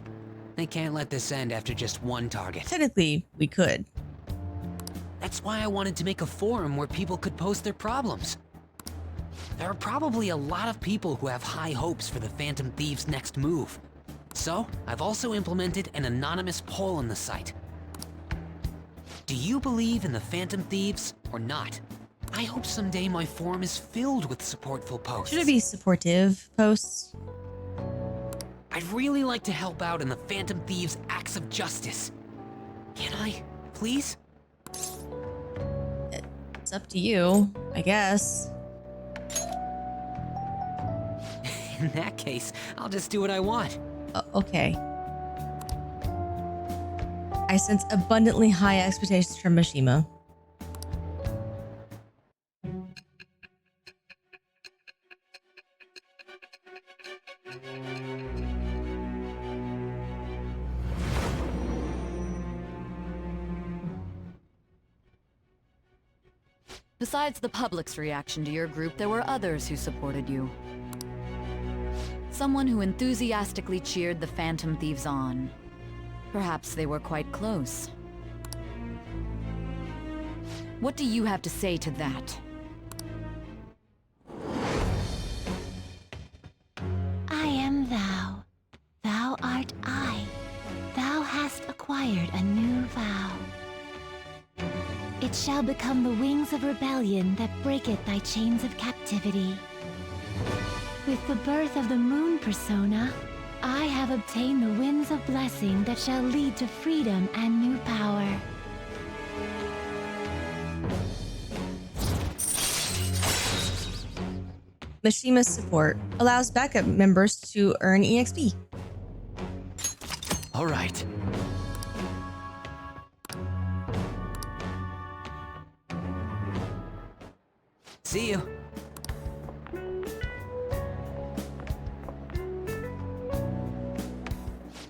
They can't let this end after just one target. Technically, we could. That's why I wanted to make a forum where people could post their problems. There are probably a lot of people who have high hopes for the Phantom Thieves' next move. So, I've also implemented an anonymous poll on the site. Do you believe in the Phantom Thieves or not? I hope someday my forum is filled with supportful posts. Should it be supportive posts? I'd really like to help out in the Phantom Thieves' acts of justice. Can I, please? It's up to you, I guess. In that case, I'll just do what I want. Okay. I sense abundantly high expectations from Mishima. Besides the public's reaction to your group, there were others who supported you. Someone who enthusiastically cheered the Phantom Thieves on. Perhaps they were quite close. What do you have to say to that? I am thou. Thou art I. Thou hast acquired a new vow. It shall become the wings of rebellion that breaketh thy chains of captivity. With the birth of the moon persona, I have obtained the winds of blessing that shall lead to freedom and new power. Mishima's support allows backup members to earn EXP. All right. See you.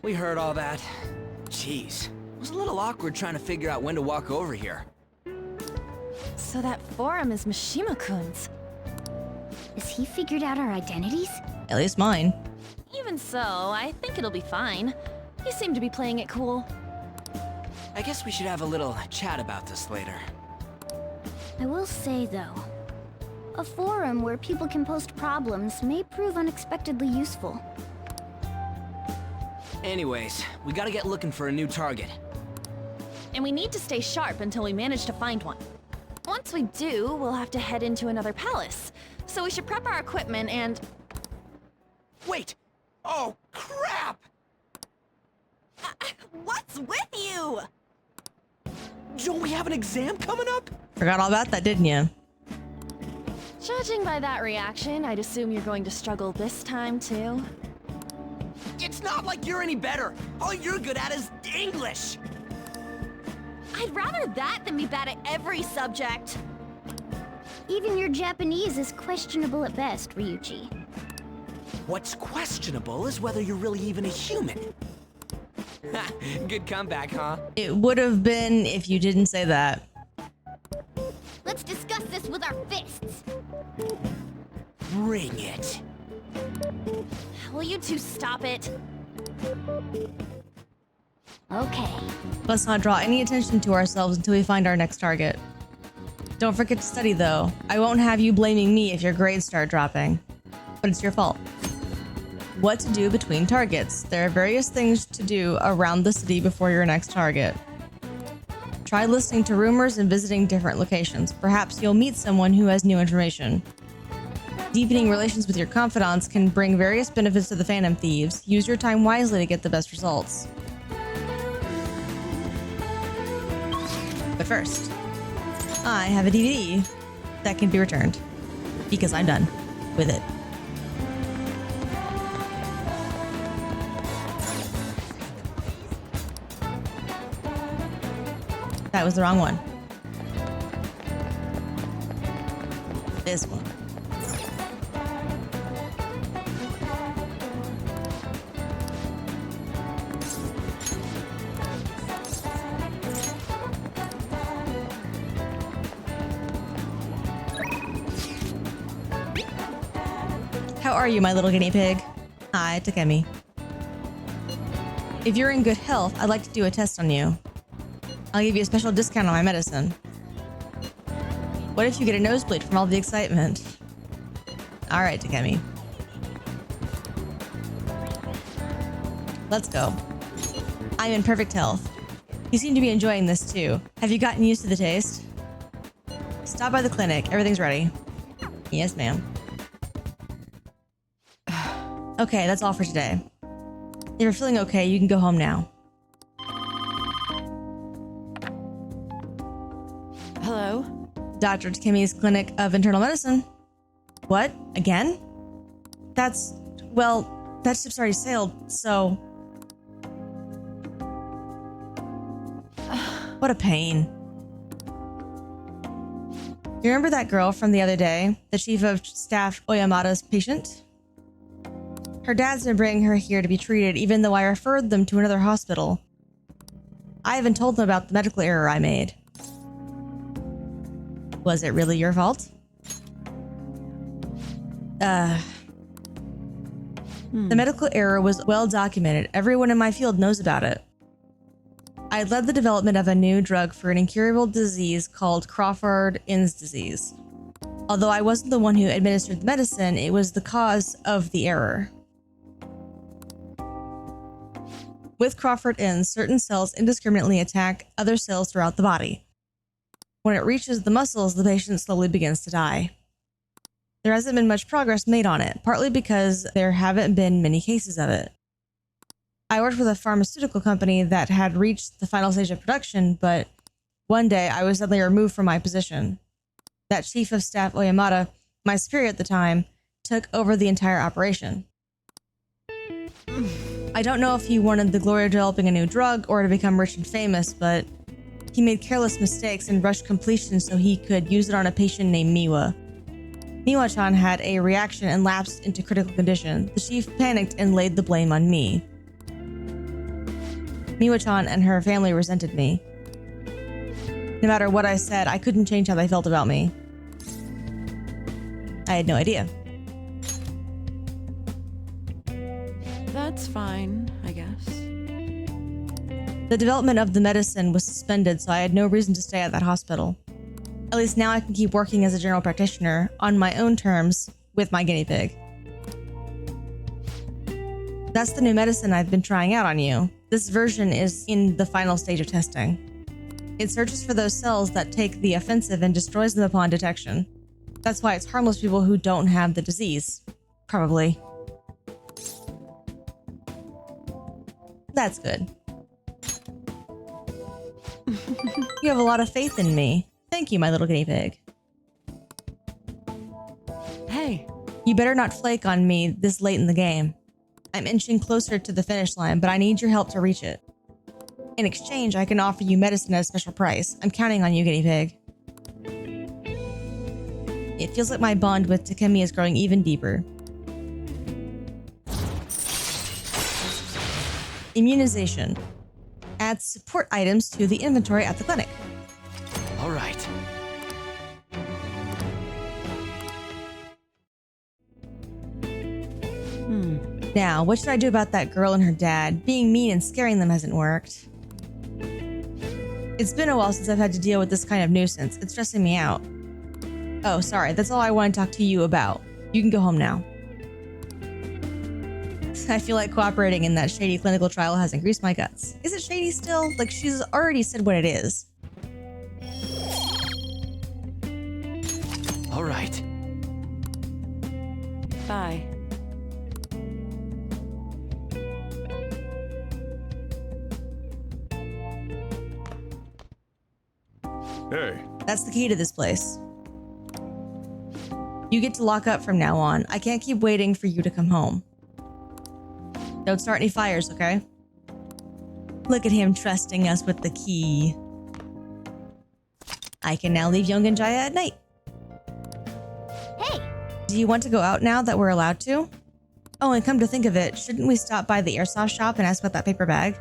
We heard all that. Jeez, it was a little awkward trying to figure out when to walk over here. So that forum is Mishima-kun's. Has he figured out our identities? At least mine. Even so, I think it'll be fine. You seem to be playing it cool. I guess we should have a little chat about this later. I will say, though, a forum where people can post problems may prove unexpectedly useful. Anyways, we gotta get looking for a new target. And we need to stay sharp until we manage to find one. Once we do, we'll have to head into another palace. So we should prep our equipment and... Wait! Oh, crap! What's with you? Don't we have an exam coming up? Forgot all about that, didn't you? Judging by that reaction, I'd assume you're going to struggle this time, too. It's not like you're any better. All you're good at is English. I'd rather that than be bad at every subject. Even your Japanese is questionable at best, Ryuji. What's questionable is whether you're really even a human. Good comeback, huh? It would have been if you didn't say that. Let's discuss this with our fists. Bring it. Will you two stop it? Okay. Let's not draw any attention to ourselves until we find our next target. Don't forget to study, though. I won't have you blaming me if your grades start dropping. But it's your fault. What to do between targets. There are various things to do around the city before your next target. Try listening to rumors and visiting different locations. Perhaps you'll meet someone who has new information. Deepening relations with your confidants can bring various benefits to the Phantom Thieves. Use your time wisely to get the best results. But first, I have a DVD that can be returned because I'm done with it. That was the wrong one. This one. How are you, my little guinea pig? Hi, Takemi. If you're in good health, I'd like to do a test on you. I'll give you a special discount on my medicine. What if you get a nosebleed from all the excitement? Alright, Takemi. Let's go. I'm in perfect health. You seem to be enjoying this too. Have you gotten used to the taste? Stop by the clinic. Everything's ready. Yes, ma'am. Okay, that's all for today. If you're feeling okay, you can go home now. Hello? Dr. Takemi's Clinic of Internal Medicine. What? Again? Well, that ship's already sailed, so... What a pain. You remember that girl from the other day? The chief of staff Oyamada's patient? Her dad's been bringing her here to be treated, even though I referred them to another hospital. I even told them about the medical error I made. Was it really your fault? The medical error was well documented. Everyone in my field knows about it. I led the development of a new drug for an incurable disease called Crawford-Inn's disease. Although I wasn't the one who administered the medicine, it was the cause of the error. With Crawford-Inn's, certain cells indiscriminately attack other cells throughout the body. When it reaches the muscles, the patient slowly begins to die. There hasn't been much progress made on it, partly because there haven't been many cases of it. I worked with a pharmaceutical company that had reached the final stage of production, but one day I was suddenly removed from my position. That chief of staff Oyamada, my superior at the time, took over the entire operation. I don't know if he wanted the glory of developing a new drug or to become rich and famous, but he made careless mistakes and rushed completion so he could use it on a patient named Miwa. Miwa-chan had a reaction and lapsed into critical condition. The chief panicked and laid the blame on me. Miwa-chan and her family resented me. No matter what I said, I couldn't change how they felt about me. I had no idea. fine, I guess. The development of the medicine was suspended, so I had no reason to stay at that hospital. At least now I can keep working as a general practitioner on my own terms with my guinea pig. That's the new medicine I've been trying out on you. This version is in the final stage of testing. It searches for those cells that take the offensive and destroys them upon detection. That's why it's harmless to people who don't have the disease. Probably. That's good. You have a lot of faith in me. Thank you, my little guinea pig. Hey. You better not flake on me this late in the game. I'm inching closer to the finish line, but I need your help to reach it. In exchange, I can offer you medicine at a special price. I'm counting on you, guinea pig. It feels like my bond with Takemi is growing even deeper. Immunization. Add support items to the inventory at the clinic. All right. Now, what should I do about that girl and her dad? Being mean and scaring them hasn't worked. It's been a while since I've had to deal with this kind of nuisance. It's stressing me out. Oh, sorry. That's all I want to talk to you about. You can go home now. I feel like cooperating in that shady clinical trial has increased my guts. Is it shady still? Like, she's already said what it is. All right. Bye. Hey. That's the key to this place. You get to lock up from now on. I can't keep waiting for you to come home. Don't start any fires, okay? Look at him trusting us with the key. I can now leave Young and Jaya at night. Hey! Do you want to go out now that we're allowed to? Oh, and come to think of it, shouldn't we stop by the airsoft shop and ask about that paper bag?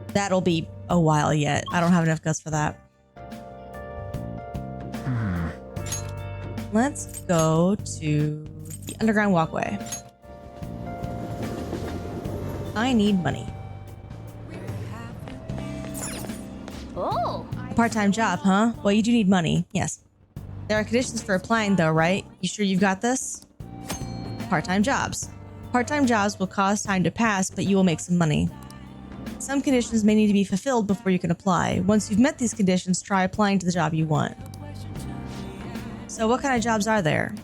That'll be a while yet. I don't have enough guts for that. Let's go to the underground walkway. I need money. Oh! A part-time job, huh? Well, you do need money. Yes. There are conditions for applying though, right? You sure you've got this? Part-time jobs. Part-time jobs will cause time to pass, but you will make some money. Some conditions may need to be fulfilled before you can apply. Once you've met these conditions, try applying to the job you want. So what kind of jobs are there?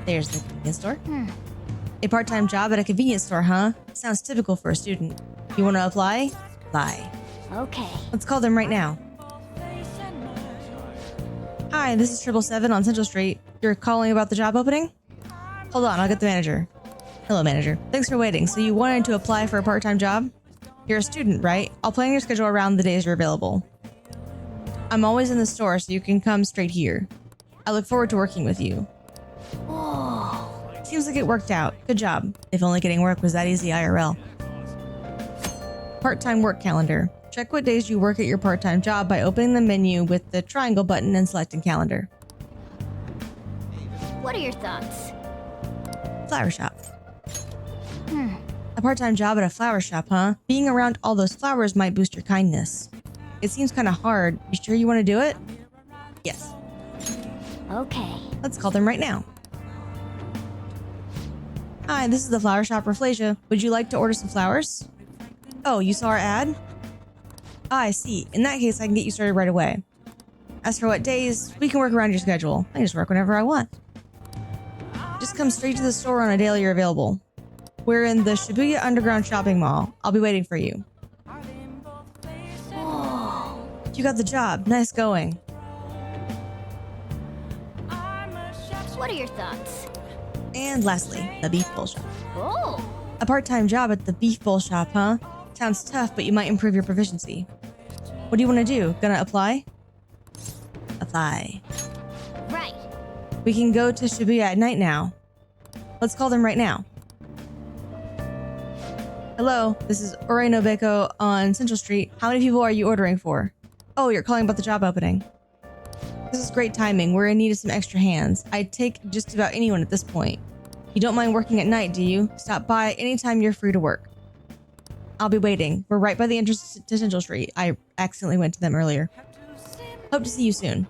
There's the convenience store. A part-time job at a convenience store, huh? Sounds typical for a student. You want to apply? Apply. Okay. Let's call them right now. Hi, this is 777 on Central Street. You're calling about the job opening? Hold on, I'll get the manager. Hello, manager. Thanks for waiting. So you wanted to apply for a part-time job? You're a student, right? I'll plan your schedule around the days you're available. I'm always in the store, so you can come straight here. I look forward to working with you. Oh. Seems like it worked out. Good job. If only getting work was that easy IRL. Part-time work calendar. Check what days you work at your part-time job by opening the menu with the triangle button and selecting calendar. What are your thoughts? Flower shop. A part-time job at a flower shop, huh? Being around all those flowers might boost your kindness. It seems kind of hard. You sure you want to do it? Yes. Okay. Let's call them right now. Hi, this is the flower shop Rafflesia. Would you like to order some flowers? Oh, you saw our ad? Ah, I see. In that case, I can get you started right away. As for what days, we can work around your schedule. I can just work whenever I want. Just come straight to the store on a day you're available. We're in the Shibuya Underground Shopping Mall. I'll be waiting for you. Oh. You got the job. Nice going. What are your thoughts? And lastly, the beef bowl shop. Oh. A part-time job at the beef bowl shop, huh? Sounds tough, but you might improve your proficiency. What do you want to do? Gonna apply? Apply. Right. We can go to Shibuya at night now. Let's call them right now. Hello, this is Ore Nobeko on Central Street. How many people are you ordering for? Oh, you're calling about the job opening. This is great timing. We're in need of some extra hands. I'd take just about anyone at this point. You don't mind working at night, do you? Stop by anytime you're free to work. I'll be waiting. We're right by the entrance to Central Street. I accidentally went to them earlier. Hope to see you soon.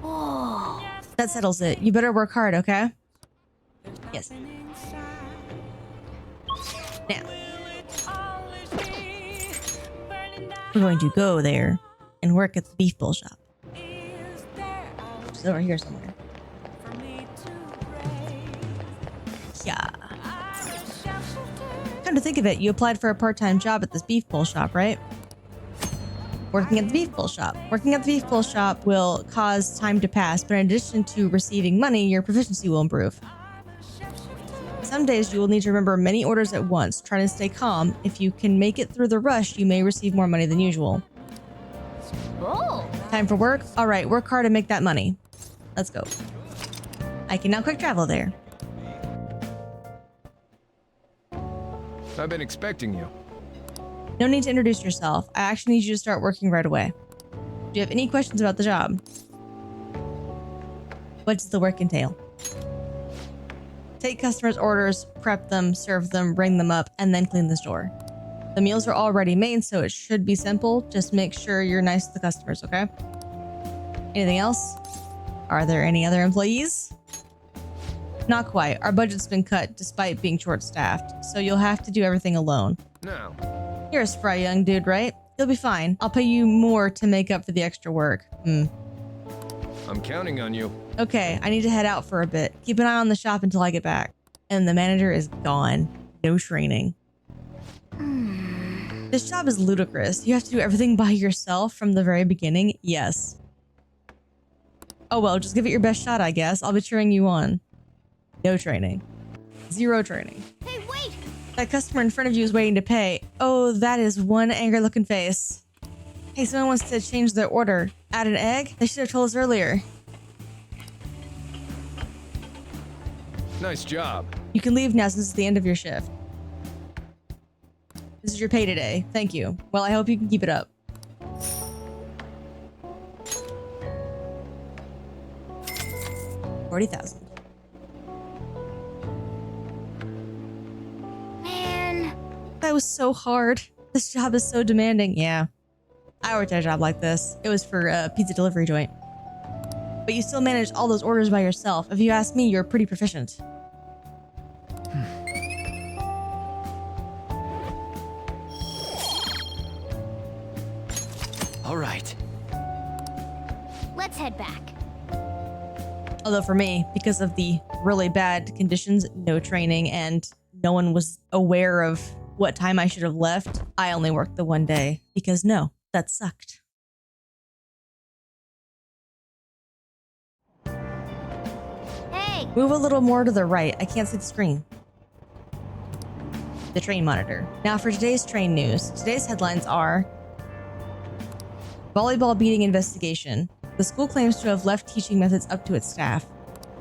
Oh. That settles it. You better work hard, okay? Yes. Now, we're going to go there and work at the beef bowl shop. It's over here somewhere. Yeah. Come to think of it, you applied for a part-time job at this beef bowl shop, right? Working at the beef bowl shop. Working at the beef bowl shop will cause time to pass, but in addition to receiving money, your proficiency will improve. Some days you will need to remember many orders at once. Try to stay calm. If you can make it through the rush, you may receive more money than usual. Oh. Time for work? All right, work hard and make that money. Let's go. I can now quick travel there. I've been expecting you. No need to introduce yourself. I actually need you to start working right away. Do you have any questions about the job? What does the work entail? Take customers' orders, prep them, serve them, bring them up, and then clean the store. The meals are already made, so it should be simple. Just make sure you're nice to the customers, okay? Anything else? Are there any other employees? Not quite. Our budget's been cut despite being short-staffed, so you'll have to do everything alone. No. You're a spry young dude, right? You'll be fine. I'll pay you more to make up for the extra work. I'm counting on you. Okay, I need to head out for a bit. Keep an eye on the shop until I get back. And the manager is gone. No training. This job is ludicrous. You have to do everything by yourself from the very beginning. Yes. Oh well, just give it your best shot, I guess. I'll be cheering you on. No training. Zero training. Hey, wait! That customer in front of you is waiting to pay. Oh, that is one angry looking face. Hey, someone wants to change their order. Add an egg? They should have told us earlier. Nice job. You can leave now since it's the end of your shift. This is your pay today. Thank you. Well, I hope you can keep it up. $40,000. Man. That was so hard. This job is so demanding. Yeah. I worked at a job like this. It was for a pizza delivery joint. But you still managed all those orders by yourself. If you ask me, you're pretty proficient. All right. Let's head back. Although for me, because of the really bad conditions, no training, and no one was aware of what time I should have left, I only worked the one day. Because no, that sucked. Hey! Move a little more to the right. I can't see the screen. The train monitor. Now for today's train news. Today's headlines are: volleyball beating investigation. The school claims to have left teaching methods up to its staff.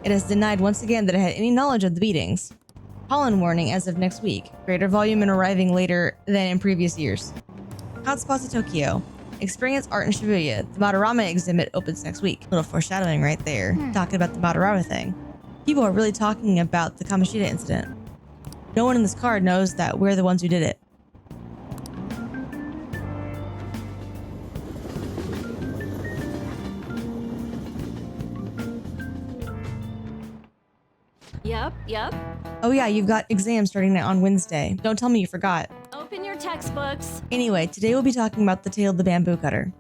It has denied once again that it had any knowledge of the beatings. Pollen warning as of next week. Greater volume and arriving later than in previous years. Hotspots of Tokyo. Experience art in Shibuya. The Madarama exhibit opens next week. Little foreshadowing right there. Talking about the Madarama thing. People are really talking about the Kamoshida incident. No one in this card knows that we're the ones who did it. Yep. Oh yeah, you've got exams starting on Wednesday. Don't tell me you forgot. Open your textbooks. Anyway, today we'll be talking about the tale of the bamboo cutter.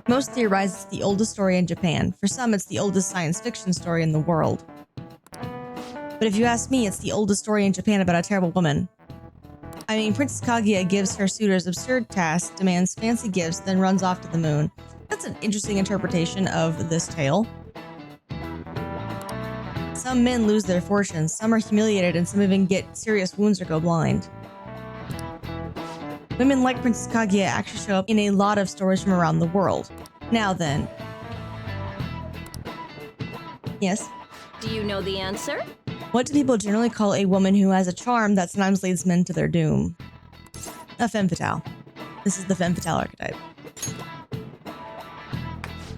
Most theorize it's the oldest story in Japan. For some, it's the oldest science fiction story in the world. But if you ask me, it's the oldest story in Japan about a terrible woman. I mean, Princess Kaguya gives her suitors absurd tasks, demands fancy gifts, then runs off to the moon. That's an interesting interpretation of this tale. Some men lose their fortunes, some are humiliated, and some even get serious wounds or go blind. Women like Princess Kaguya actually show up in a lot of stories from around the world. Now then. Yes? Do you know the answer? What do people generally call a woman who has a charm that sometimes leads men to their doom? A femme fatale. This is the femme fatale archetype.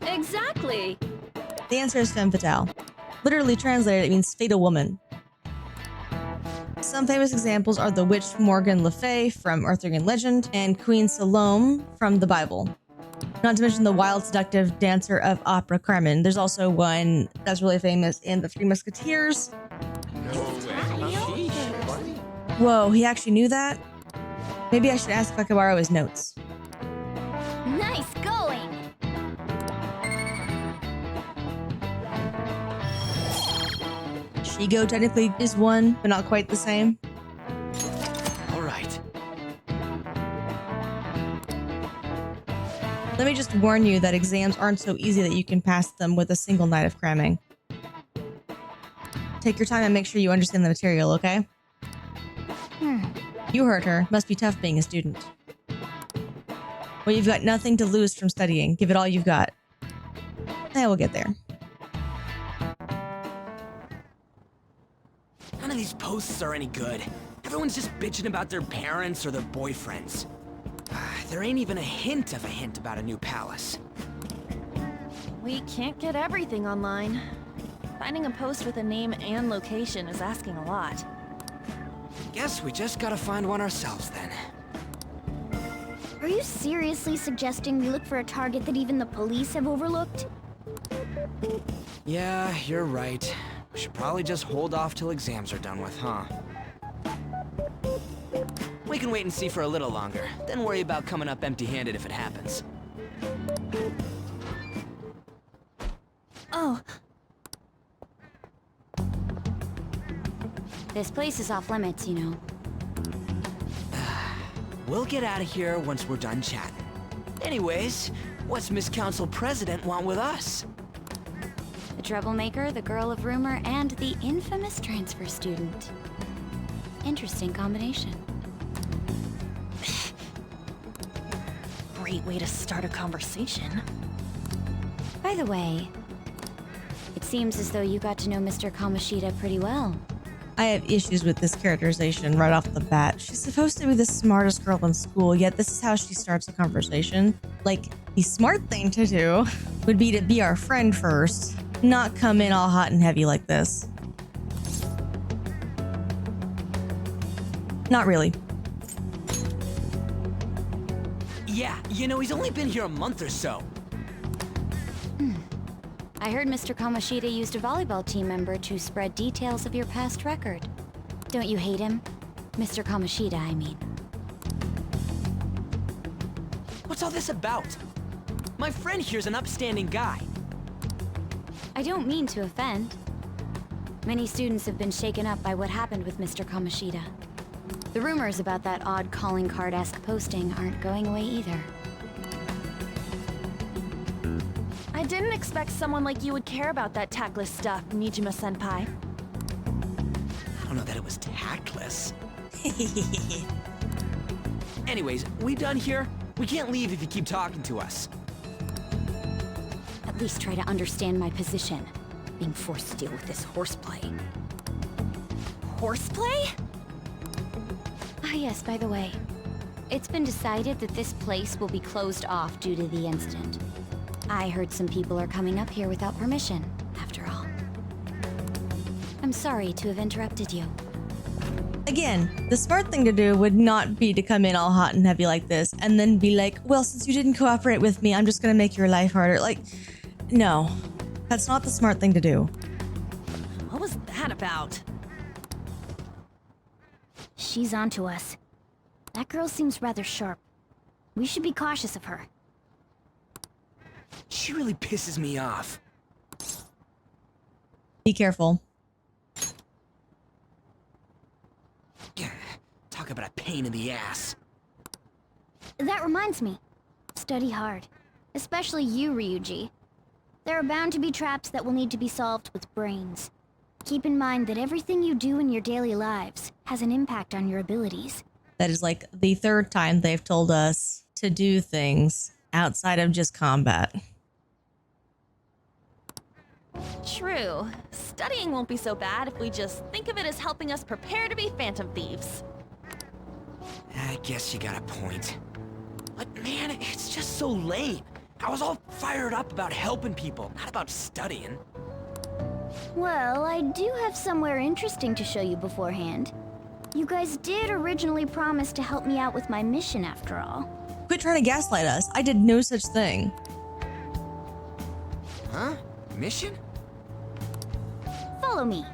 Exactly. The answer is femme fatale. Literally translated, it means fatal woman. Some famous examples are the witch Morgan Le Fay from Arthurian legend and Queen Salome from the Bible. Not to mention the wild, seductive dancer of opera Carmen. There's also one that's really famous in The Three Musketeers. Whoa, he actually knew that? Maybe I should ask if I could borrow his notes. Nice going! Shigo technically is one, but not quite the same. All right. Let me just warn you that exams aren't so easy that you can pass them with a single night of cramming. Take your time and make sure you understand the material, okay? You heard her. Must be tough being a student. Well, you've got nothing to lose from studying. Give it all you've got. And we'll get there. None of these posts are any good. Everyone's just bitching about their parents or their boyfriends. There ain't even a hint about a new palace. We can't get everything online. Finding a post with a name and location is asking a lot. Guess we just gotta find one ourselves then. Are you seriously suggesting we look for a target that even the police have overlooked? Yeah, you're right. We should probably just hold off till exams are done with, huh? We can wait and see for a little longer, then worry about coming up empty-handed if it happens. Oh. This place is off limits, you know. We'll get out of here once we're done chatting. Anyways, what's Miss Counsel President want with us? The troublemaker, the girl of rumor, and the infamous transfer student. Interesting combination. Great way to start a conversation. By the way, it seems as though you got to know Mr. Kamoshida pretty well. I have issues with this characterization right off the bat. She's supposed to be the smartest girl in school, yet this is how she starts a conversation. Like, the smart thing to do would be to be our friend first, not come in all hot and heavy like this. Not really. Yeah, you know, he's only been here a month or so. I heard Mr. Kamoshida used a volleyball team member to spread details of your past record. Don't you hate him? Mr. Kamoshida, I mean. What's all this about? My friend here's an upstanding guy. I don't mean to offend. Many students have been shaken up by what happened with Mr. Kamoshida. The rumors about that odd calling card-esque posting aren't going away either. I didn't expect someone like you would care about that tactless stuff, Nijima-senpai. I don't know that it was tactless. Anyways, we done here? We can't leave if you keep talking to us. At least try to understand my position. Being forced to deal with this horseplay. Horseplay? Ah yes, by the way. It's been decided that this place will be closed off due to the incident. I heard some people are coming up here without permission, after all. I'm sorry to have interrupted you. Again, the smart thing to do would not be to come in all hot and heavy like this and then be like, well, since you didn't cooperate with me, I'm just gonna make your life harder. Like, no. That's not the smart thing to do. What was that about? She's onto us. That girl seems rather sharp. We should be cautious of her. She really pisses me off. Be careful. Talk about a pain in the ass. That reminds me. Study hard. Especially you, Ryuji. There are bound to be traps that will need to be solved with brains. Keep in mind that everything you do in your daily lives has an impact on your abilities. That is like the third time they've told us to do things outside of just combat. True. Studying won't be so bad if we just think of it as helping us prepare to be Phantom Thieves. I guess you got a point. But man, it's just so lame. I was all fired up about helping people, not about studying. Well, I do have somewhere interesting to show you beforehand. You guys did originally promise to help me out with my mission after all. Quit trying to gaslight us. I did no such thing. Huh? Mission? Follow me.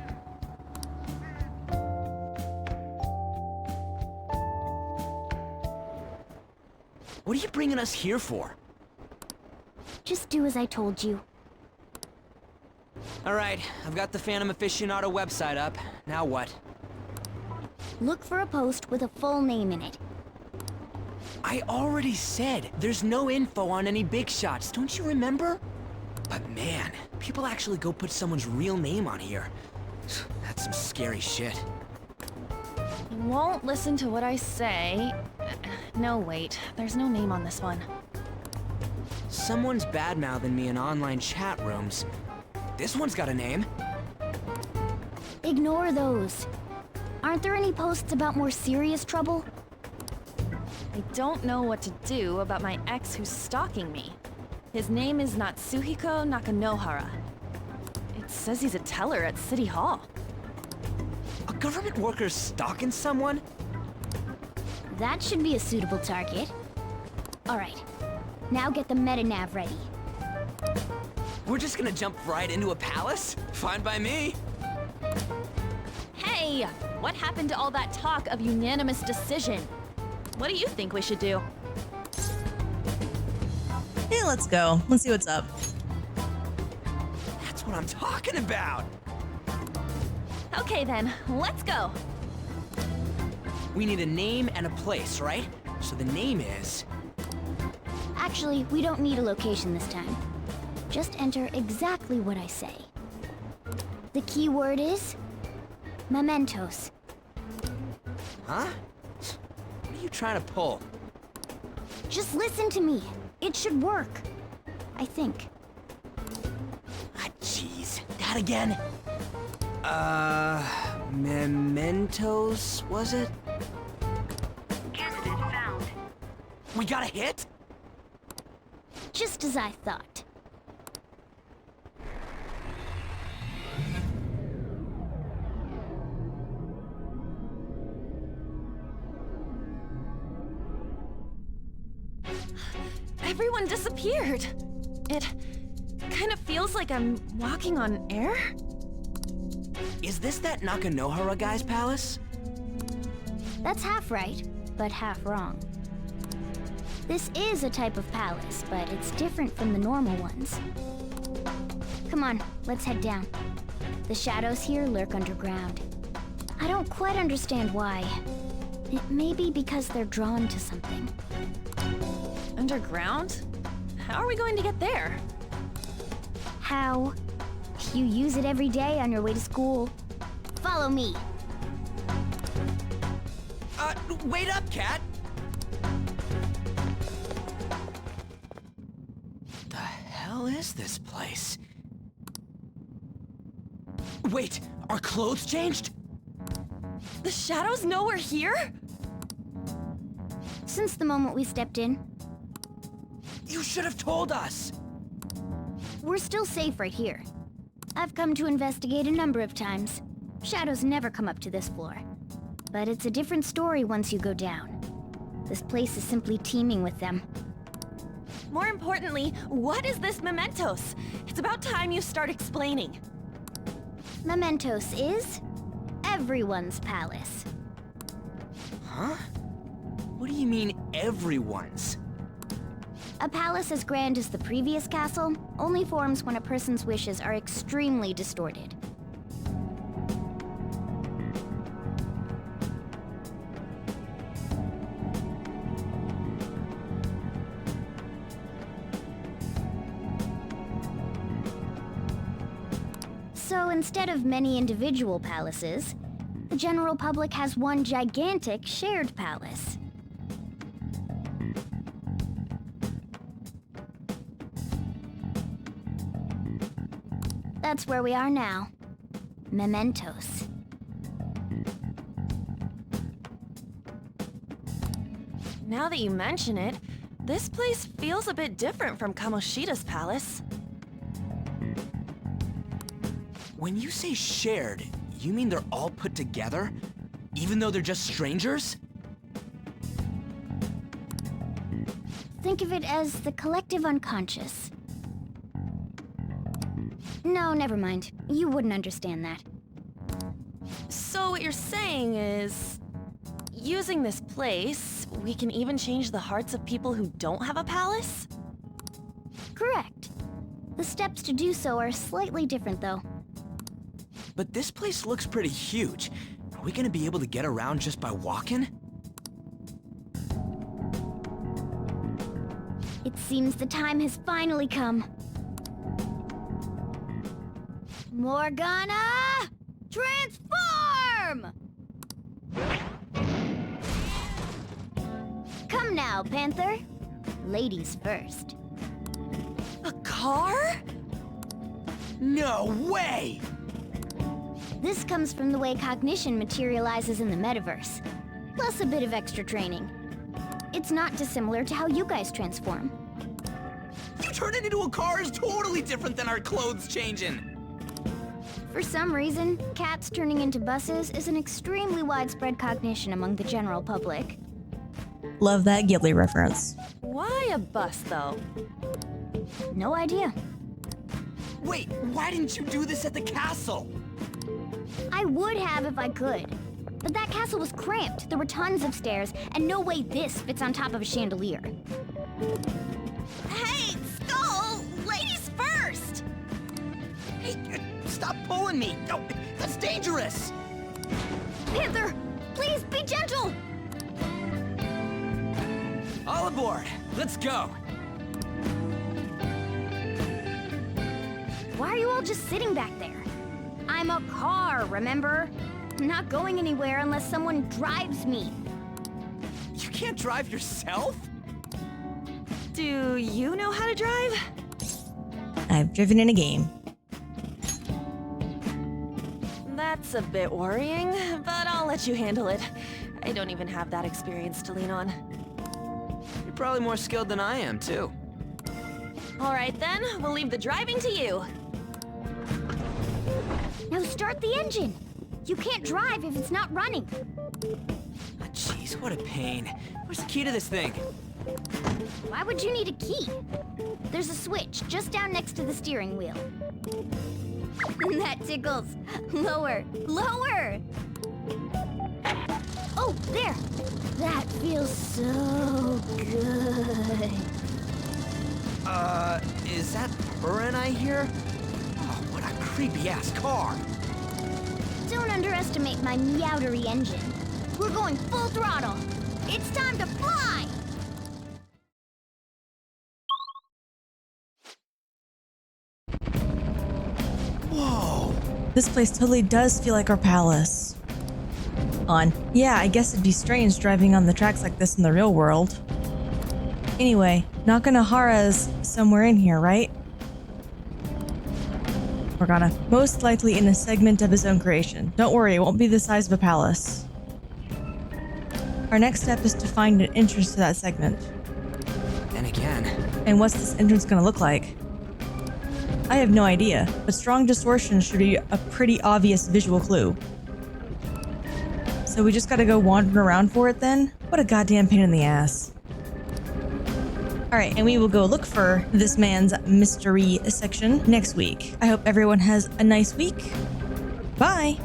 What are you bringing us here for? Just do as I told you. Alright, I've got the Phantom Aficionado website up. Now what? Look for a post with a full name in it. I already said there's no info on any big shots, don't you remember? But man, people actually go put someone's real name on here. That's some scary shit. You won't listen to what I say. No, wait. There's no name on this one. Someone's bad-mouthing me in online chat rooms. This one's got a name. Ignore those. Aren't there any posts about more serious trouble? I don't know what to do about my ex who's stalking me. His name is Natsuhiko Nakanohara. It says he's a teller at City Hall. A government worker stalking someone? That should be a suitable target. Alright, now get the metanav ready. We're just gonna jump right into a palace? Fine by me. Hey! What happened to all that talk of unanimous decision? What do you think we should do? Hey, let's go. Let's see what's up. That's what I'm talking about! Okay then, let's go! We need a name and a place, right? So the name is... Actually, we don't need a location this time. Just enter exactly what I say. The key word is... Mementos. Huh? What are you trying to pull? Just listen to me. It should work. I think. Ah, jeez. That again? Mementos, was it? Candidate found. We got a hit? Just as I thought. Everyone disappeared. It kind of feels like I'm walking on air. Is this that Nakanohara guy's palace? That's half right, but half wrong. This is a type of palace, but it's different from the normal ones. Come on, let's head down. The shadows here lurk underground. I don't quite understand why. It may be because they're drawn to something. Underground? How are we going to get there? How? You use it every day on your way to school. Follow me. Wait up, Cat! The hell is this place? Wait, our clothes changed? The shadows know we're here? Since the moment we stepped in. You should have told us! We're still safe right here. I've come to investigate a number of times. Shadows never come up to this floor. But it's a different story once you go down. This place is simply teeming with them. More importantly, what is this Mementos? It's about time you start explaining. Mementos is everyone's palace. Huh? What do you mean, everyone's? A palace as grand as the previous castle only forms when a person's wishes are extremely distorted. So instead of many individual palaces, the general public has one gigantic shared palace. That's where we are now. Mementos. Now that you mention it, this place feels a bit different from Kamoshida's palace. When you say shared, you mean they're all put together? Even though they're just strangers? Think of it as the collective unconscious. No, never mind. You wouldn't understand that. So what you're saying is, using this place, we can even change the hearts of people who don't have a palace? Correct. The steps to do so are slightly different, though. But this place looks pretty huge. Are we gonna be able to get around just by walking? It seems the time has finally come. Morgana! Transform! Come now, Panther. Ladies first. A car? No way! This comes from the way cognition materializes in the metaverse, plus a bit of extra training. It's not dissimilar to how you guys transform. You turning into a car is totally different than our clothes changing! For some reason, cats turning into buses is an extremely widespread cognition among the general public. Love that Ghibli reference. Why a bus, though? No idea. Wait, why didn't you do this at the castle? I would have if I could. But that castle was cramped. There were tons of stairs, and no way this fits on top of a chandelier. Hey, Skull! Ladies first! Hey, stop pulling me! No, that's dangerous! Panther, please be gentle! All aboard! Let's go! Why are you all just sitting back there? I'm a car, remember? I'm not going anywhere unless someone drives me. You can't drive yourself? Do you know how to drive? I've driven in a game. That's a bit worrying, but I'll let you handle it. I don't even have that experience to lean on. You're probably more skilled than I am, too. All right then, we'll leave the driving to you. Now start the engine. You can't drive if it's not running. Jeez, what a pain. Where's the key to this thing? Why would you need a key? There's a switch just down next to the steering wheel. That tickles. Lower, lower! Oh, there! That feels so good. Is that purring I hear? Oh, what a creepy-ass car! Don't underestimate my meowdery engine. We're going full throttle. It's time to fly! Whoa! This place totally does feel like our palace. Yeah, I guess it'd be strange driving on the tracks like this in the real world. Anyway, Nakanohara's somewhere in here, right? Morgana, most likely in a segment of his own creation. Don't worry, it won't be the size of a palace. Our next step is to find an entrance to that segment. And again. And what's this entrance gonna look like? I have no idea, but strong distortion should be a pretty obvious visual clue. So we just gotta go wandering around for it then? What a goddamn pain in the ass. Alright, and we will go look for this man's mystery section next week. I hope everyone has a nice week. Bye!